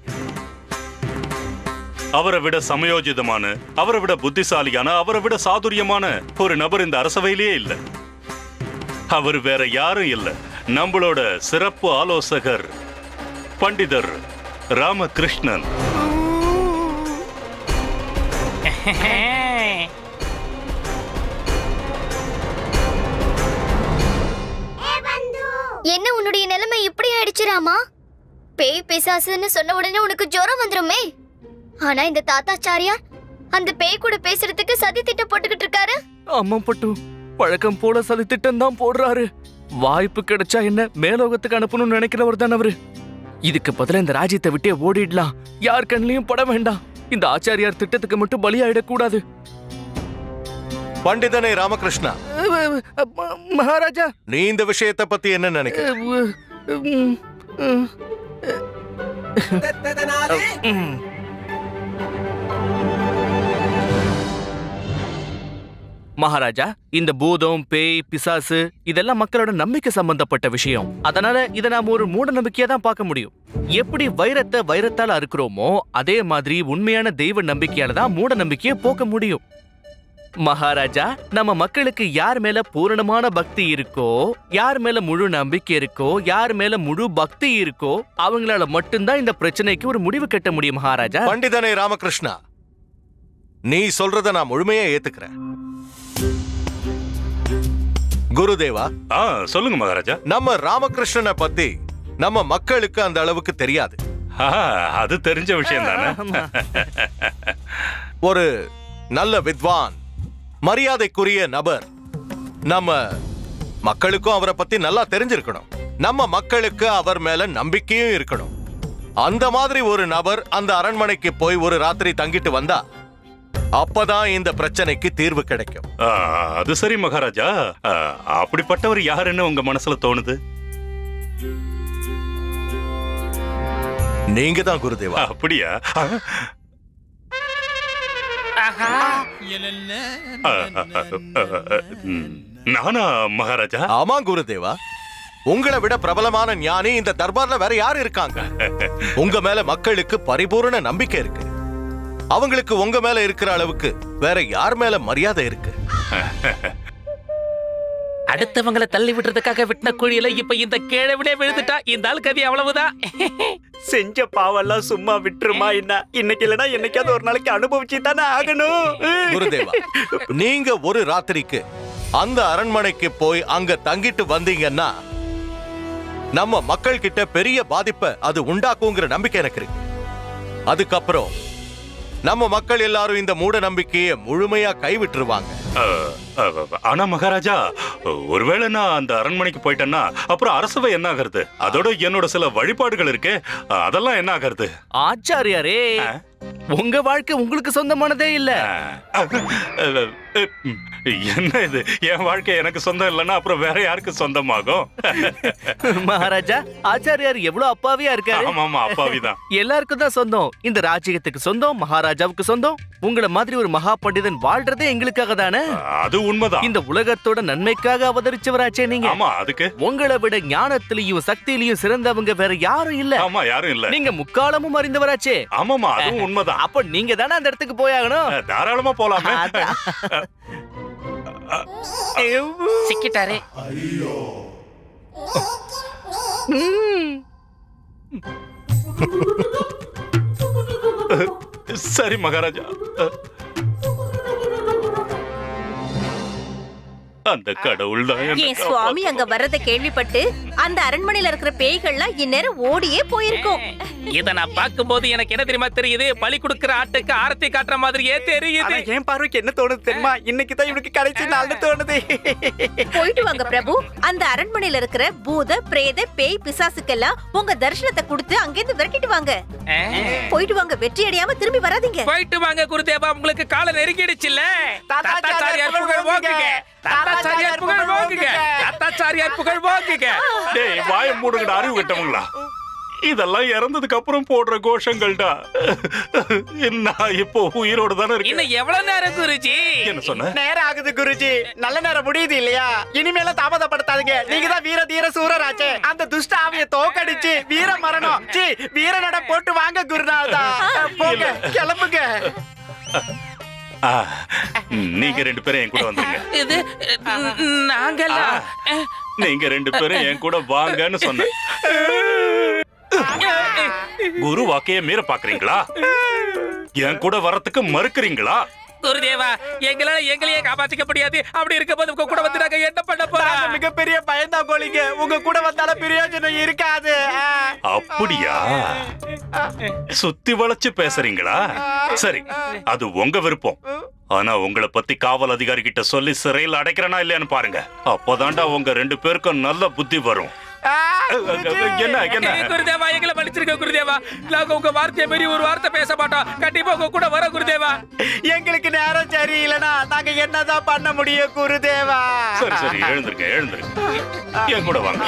அவரை விட சமயோஜிதமான, அவரை விட புத்திசாலியான, அவரை விட சாதுரியமான ஒரு நபர் இந்த அரசவையிலேயே இல்ல. அவர் வேற யாரும் இல்ல, நம்மளோட சிறப்பு ஆலோசகர் பண்டிதர் ராமகிருஷ்ணன். என்ன உன்னுடைய நிலைமை இப்படி ஆயிடுச்சு ராமா? பேய் பிசாசுன்னு சொன்ன உடனே உனக்கு ஜுரம் வந்துருமே. ஆனா இந்த தாத்தாச்சாரியார் அந்த பேய் கூட பேசுறதுக்கு சதி திட்டம் போட்டுக்கிட்டு இருக்காரு. ஆமா பட்டு, பழக்கம் போல சதி திட்டம் தான் போடுறாரு. வாய்ப்பு கிடைச்சா என்ன மேலோகத்துக்கு அனுப்பணும்னு நினைக்கிறவர் தான் அவரு. இதுக்கு பதிலா இந்த ராஜ்யத்தை விட்டே ஓடிடலாம். யார் கண்ணிலையும் பட வேண்டாம். இந்த ஆச்சாரியார் திட்டத்துக்கு மட்டும் பலியாயிடக்கூடாது. பண்டிதனே ராமகிருஷ்ணா, மகாராஜா, நீ இந்த விஷயத்தை பத்தி என்ன நினைக்கிற? மகாராஜா, இந்த பூதம், பேய், பிசாசு இதெல்லாம் மக்களோட நம்பிக்கை சம்பந்தப்பட்ட விஷயம். அதனால இதை நாம ஒரு மூட நம்பிக்கையா தான் பார்க்க முடியும். எப்படி வைரத்தை வைரத்தால அறுக்கிறோமோ அதே மாதிரி உண்மையான தெய்வ நம்பிக்கையால தான் மூட நம்பிக்கையை போக்க முடியும். மகாராஜா, நம்ம மக்களுக்கு யார் மேல பூரணமான பக்தி இருக்கோ, யார் மேல முழு நம்பிக்கை இருக்கோ, யார் மேல முழு பக்தி இருக்கோ அவங்களால மட்டும்தான் இந்த பிரச்சனைக்கு ஒரு முடிவு கட்ட முடியும். மகாராஜா, பண்டிதனே ராமகிருஷ்ணா, நீ சொல்றத நான் முழுமையா ஏத்துக்கிறேன். குருதேவா, சொல்லுங்க மகாராஜா. நம்ம ராமகிருஷ்ணனை பத்தி நம்ம மக்களுக்கு அந்த அளவுக்கு தெரியாது. அது தெரிஞ்ச விஷயம் தானே. ஒரு நல்ல வித்வான், மரியாதைக்குரிய நபர். நம்ம மக்களுக்கும் அவரை பத்தி நல்லா தெரிஞ்சிருக்கணும். நம்ம மக்களுக்கு அவர் மேல நம்பிக்கையும் இருக்கணும். அந்த மாதிரி ஒரு நபர் அந்த அரண்மனைக்கு போய் ஒரு ராத்திரி தங்கிட்டு வந்தா அப்பதான் இந்த பிரச்சனைக்கு தீர்வு கிடைக்கும். அது சரி மகாராஜா, அப்படிப்பட்டவர் யாருன்னு உங்க மனசுல தோணுது? நீங்க தான் குருதேவா. அப்படியா? நானா மகாராஜா? ஆமா குருதேவா, உங்களை விட பிரபலமான ஞானி இந்த தர்பார்ல வேற யாரு இருக்காங்க? உங்க மேல மக்களுக்கு பரிபூர்ண நம்பிக்கை இருக்கு. அவங்களுக்கு உங்க மேல இருக்கிற அளவுக்கு வேற யார் மேல மரியாதை இருக்கு? அடுத்தவங்களை தள்ளி விடுறதுக்காக விட்டின குழியில இப்ப இந்த கிழவிலே விழுந்துட்டா இந்த ஆள் கதி அவ்வளவுதான். செஞ்ச பாவெல்லாம் சும்மா விட்டுருமா என்ன? இன்னைக்கு இல்லனா என்னைக்காவது ஒரு நாளைக்கு அனுபவிச்சு தானே ஆகணும். குருதேவா, நீங்க ஒரு ராத்திரிக்கு அந்த அரண்மனைக்கு போய் அங்க தங்கிட்டு வந்தீங்கன்னா நம்ம மக்கள் கிட்ட பெரிய பாதிப்பை அது உண்டாக்குங்கிற நம்பிக்கை எனக்கு இருக்கு. அதுக்கப்புறம் நம்ம மக்கள் எல்லாரும் இந்த மூட நம்பிக்கையை முழுமையா கைவிட்டுருவாங்க. ஆனா மகாராஜா, ஒருவேளை நான் அந்த அரண்மனைக்கு போயிட்டேன்னா அப்புறம் அரசவை என்ன ஆகிறது? அதோட என்னோட சில வழிபாடுகள் இருக்கு, அதெல்லாம் என்ன ஆகிறது? ஆச்சாரியாரே, உங்க வாழ்க்கை உங்களுக்கு சொந்தமானதே இல்ல. என்ன இது? என் வாழ்க்கை எனக்கு சொந்தம் இல்லைன்னா அப்புறம் வேற யாருக்கு சொந்தமாகும்? மகாராஜா, ஆச்சாரியார் எவ்வளவு அப்பாவியா இருக்காரு. ஆமா, அப்பாவிதான். எல்லாருக்கும் தான் சொந்தம். இந்த ராஜ்யத்துக்கு சொந்தம், மகாராஜாவுக்கு சொந்தம். உங்களை மாதிரி ஒரு மகா பண்டிதன் வாழ்றதே எங்களுக்காக தானே. அது உண்மைதான். இந்த உலகத்தோட நன்மைக்காக அவதரிச்சவராச்சே நீங்க. ஆமா, அதுக்கு உங்களை விட ஞானத்திலையும் சக்தியிலையும் சிறந்தவங்க வேற யாரும் இல்ல. ஆமா, யாரும் இல்ல. நீங்க முக்காலமும் அறிந்தவராச்சே. ஆமாமா, அதுவும் உண்மைதான். அப்ப நீங்க தானே அந்த இடத்துக்கு போயாகணும். தாராளமா போலாமே. சிக்கிட்டாரே. சரி மகாராஜா, அந்த கடவுள் தான் என் சுவாமி அங்க வர்றத கேள்விப்பட்டு அந்த அரண்மனையில இருக்கிற பேய்கள்லாம் இந்நேரம் ஓடியே போயிருக்கும். இத நான் பார்க்கும்போது எனக்கு என்ன தெரியுமா தெரியுது? பலி கொடுக்கிற ஆட்டுக்கு ஆரத்தி காட்டுற மாதிரியே தெரியுது. என் பார்வைக்கு என்ன தோணுது தெரியுமா? இன்னைக்கு தான் இவனுக்கு கடைசி நாள் தோணுது. போயிட்டு வாங்க பிரபு. அந்த அரண்மனையில இருக்கிற பூத, பிரேத, பேய், பிசாசுக்கெல்லாம் உங்க தரிசனத்தை கொடுத்து அங்கிருந்து விரட்டிட்டு வாங்க. போயிட்டு வாங்க, வெற்றி அடையாம திரும்பி வராதீங்க. போயிட்டு வாங்க குருதேவா, உங்களுக்கு கால நெருங்கிடுச்சுல்ல. தாத்தாச்சாரியார் புகழ் ஓங்குங்க, தாத்தாச்சாரியார் புகழ் ஓங்குங்க, தாத்தாச்சாரியார் புகழ் ஓங்குங்க. டேய், வாயை மூடுங்கடா அறிவு கட்டவங்களா. இதெல்லாம் இறந்ததுக்கு அப்புறம் போடுற கோஷங்கள்டா. நான் இப்போ உயிரோட தானே இருக்கேன். இன்னும் எவ்வளவு நேரம் குருஜி? என்ன சொன்ன? நேரம் ஆகுது குருஜி. நல்ல நேரம் முடியுது இல்லையா? இனிமேல தாமதப்படுத்தாதீங்க. நீங்க தான் வீர தீர சூரராச்சே. அந்த துஷ்ட ஆவியை தோக்கடிச்சு வீர மரணம் வீர நட போட்டு வாங்க குருநாதா. போங்க, கிளம்புங்க. நீங்க ரெண்டு பேரும் என் கூட வந்துருங்க. இது நாங்களா? நீங்க ரெண்டு பேரும் என் கூட வாங்கன்னு சொன்னேன். குரு வாக்கைய மீற பாக்குறீங்களா? என் கூட வரத்துக்கு மறுக்கிறீங்களா? குருதேவா, எங்களையே காப்பாற்றிக்க முடியாது. அப்படி இருக்கும்போது உங்க கூட வந்து நாங்க என்ன பண்ண போறோம்? மிகப்பெரிய பயந்தா கோழிங்க. உங்க கூட வந்தால பிரயோஜனம் இருக்காது. அப்படியா? சுத்தி வளைச்சு பேசுறீங்களா? சரி, அது உங்க விருப்பம். ஆனா உங்களை பத்தி காவல் அதிகாரி கிட்ட சொல்லி சிறையில் அடைக்கிறனா இல்லையான்னு பாருங்க. அப்போதான்டா உங்க ரெண்டு பேருக்கும் நல்ல புத்தி வரும். என்ன குருதேவா, எங்களை மன்னிச்சிருக்க குருதேவா. நாங்க உங்க வார்த்தையை மீறி ஒரு வார்த்தை பேச மாட்டோம். கண்டிப்பா உங்க கூட வர குருதேவா. எங்களுக்கு நேரம் சரியில்லைனா நாங்க என்னதான் பண்ண முடியும் குருதேவா? சரி சரி, எழுந்திருங்க. என் கூட வாங்க.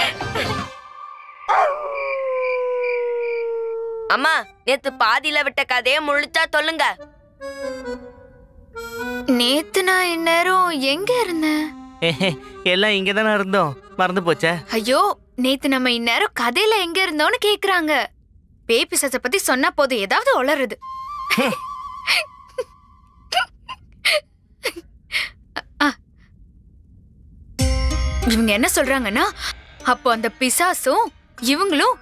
அம்மா, நேத்து பாதியில விட்ட கதையை முழுச்சா சொல்லுங்க. நேத்து நான் நான் இந்நேரம் எங்க இருந்தேன்? எல்லாம் இங்க தானே இருந்தோம், மறந்து போச்சே. ஐயோ, நேத்து நம்ம இந்நேரம் கதையில எங்க இருந்தோம்னு கேக்குறாங்க. பேய் பிசாச பத்தி சொன்னா போதும் ஏதாவது உளறுது. இவங்க என்ன சொல்றாங்கன்னா, அப்போ அந்த பிசாசும் இவங்களும்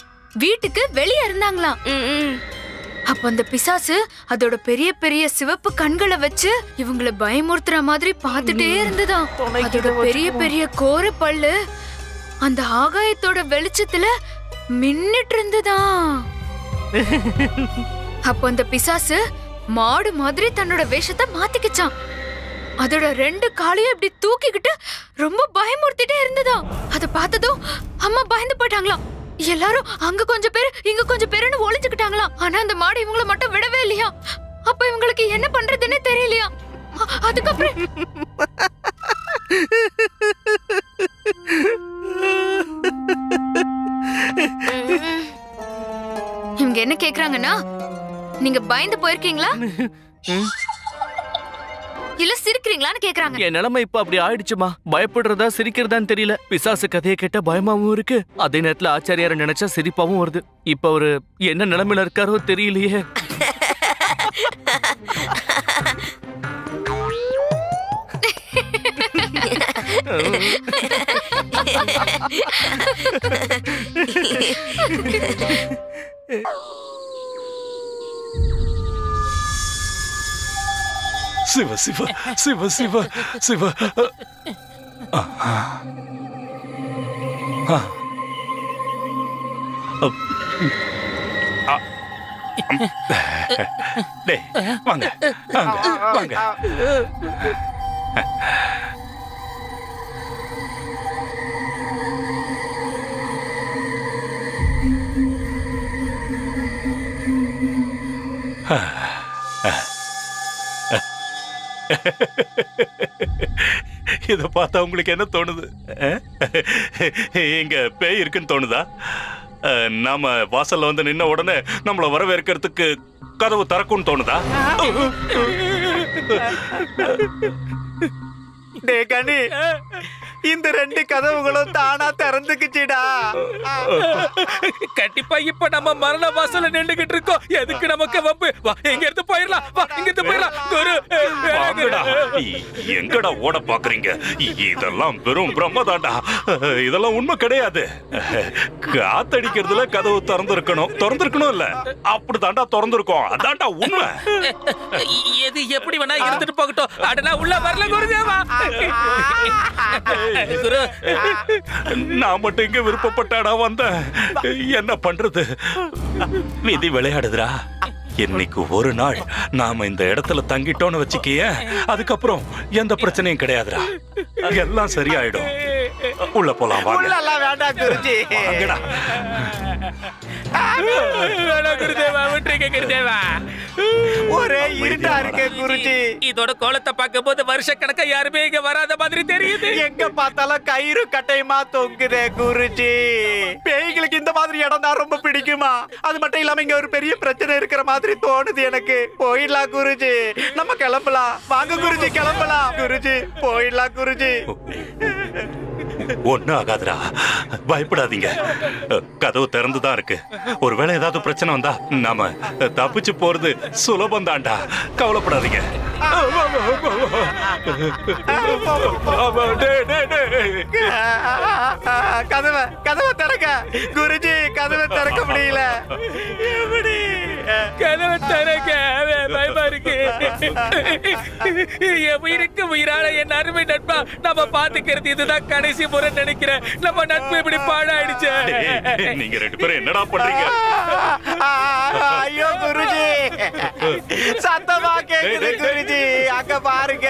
வீட்டுக்கு வெளியே இருந்தாங்களாம். அப்ப அந்த பிசாசு அதோட பெரிய பெரிய சிவப்பு கண்களை வச்சு இவங்களை பயமுறுத்துற மாதிரி பார்த்துட்டே இருந்ததாம். அதோட பெரிய பெரிய கோர பல்லு அந்த ஆகாயத்தோட வெளிச்சத்துல மின்னிட்டு இருந்ததாம். அப்ப அந்த பிசாசு மாடு மாதிரி தன்னோட வேஷத்தை மாத்திக்கிச்சான். அதோட 2 காலையும் இப்படி தூக்கிக்கிட்டு ரொம்ப பயமுறுத்திட்டே இருந்ததாம். அத பார்த்ததும் அம்மா பயந்து போயிட்டாங்களாம். எல்லாரும் அங்க கொஞ்சம் பேர் இங்க கொஞ்சம் பேருன்னு ஒளிஞ்சுக்கிட்டாங்களாம். ஆனா அந்த மாடு இவங்கள மட்டும் விடவே இல்லையா. அப்ப இவங்களுக்கு என்ன பண்றதுன்னே தெரியலையா. அதுக்கப்புறம் இவங்க என்ன கேக்குறாங்கன்னா, நீங்க பயந்து போயிருக்கீங்களா இல்ல சிரிக்கிறீங்களான்னு கேக்குறாங்க. என் நிலைமை இப்ப அப்படி ஆயிடுச்சுமா. பயப்படுறதா சிரிக்கிறதான்னு தெரியல. பிசாசு கதையை கேட்ட பயமாவும் இருக்கு, அதே நேரத்துல ஆச்சாரியார நினைச்சா சிரிப்பாவும் வருது. இப்ப அவரு என்ன நிலைமையில இருக்காரோ தெரியலையே. சிவ சிவ சிவ சிவ சிவ. வாங்க வாங்க. இத பார்த்தா உங்களுக்கு என்ன தோணுது? இங்க பேய் இருக்குன்னு தோணுதா? நாம வாசல்ல வந்து நின்ன உடனே நம்மள வரவேற்கிறதுக்கு கதவு திறக்கும்னு தோணுதா? டே கனி, இந்த 2 கதவுகளும் தானா திறந்துக்குச்சுடா. கண்டிப்பா இப்ப நம்ம மரண வாசல்ல நின்னுகிட்டு இருக்கோம். எதுக்கு நமக்கு வம்பு? வா, இங்க இருந்து போயிரலாம். வா, இங்க இருந்து போயிரலாம். குரு, எங்கடா ஓட பாக்குறீங்க? இதெல்லாம் வெறும் பிரம்மதாண்டா. இதெல்லாம் உண்மை கிடையாது. காத்தடிக்கிறதுல கதவு திறந்திருக்கணும் இல்ல? அப்படிதாண்டா திறந்திருக்கோம். அதாண்டா உண்மை. எது எப்படி வேணா இருந்துட்டு போகட்டும். அடனா உள்ள வரல குருதேவா. குரு, நான் மட்டும் இங்க விருப்பப்பட்டாடா வந்தேன். என்ன பண்றது? விதி விளையாடுதுடா. இன்னைக்கு ஒரு நாள் நாம இந்த இடத்துல தங்கிட்டோம்னு வச்சுக்கிய, அதுக்கப்புறம் எந்த பிரச்சனையும் கிடையாதுடா. எல்லாம் சரியாயிடும். உள்ள போலாம் வாங்க. உள்ளலாம் வேண்டாம் குருஜி. வாங்கடா. குருதேவா, விட்டுருங்க குருதேவா. ஒரே இருட்டா இருக்கு குருஜி. இதோட கோலத்தை பார்க்கும் போது வருஷக்கணக்கா யாருமே இங்க வராத மாதிரி தெரியுது. எங்க பார்த்தாலும் கயிறு கட்டையுமா தொங்குதே குருஜி. பேய்களுக்கு இந்த மாதிரி இடம் தான் ரொம்ப பிடிக்குமா? அது மட்டும் இல்லாம இங்க ஒரு பெரிய பிரச்சனை இருக்கிற மாதிரி தோணுது எனக்கு. போயிடலாம் குருஜி, நம்ம கிளம்பலாம். வாங்க குருஜி, கிளம்பலாம். குருஜி, போயிடலாம் குருஜி. ஒன்னும் ஆகாதுடா, பயப்படாதீங்க. கதவு திறந்துதான் இருக்கு. ஒருவேளை ஏதாவது பிரச்சனை வந்தா நாம தப்பிச்சு போறது சுலபம் தான்டா. கவலைப்படாதீங்க. கதவை திறக்க குருஜி. கதவை திறக்க முடியல. எப்படி கதவை திறக்க பயமா இருக்கு. என் உயிருக்கு உயிரான என் அருமை நட்பா நம்ம பாத்துக்கிறது இதுதான் கடைசி முறை நினைக்கிறேன். நம்ம நட்பு இப்படி பாழாயிடுச்சு. நீங்க 2 பேரும் என்னடா பண்றீங்க? ஐயோ குருஜி, சத்தமா கேக்குது குருஜி. அங்க பாருங்க.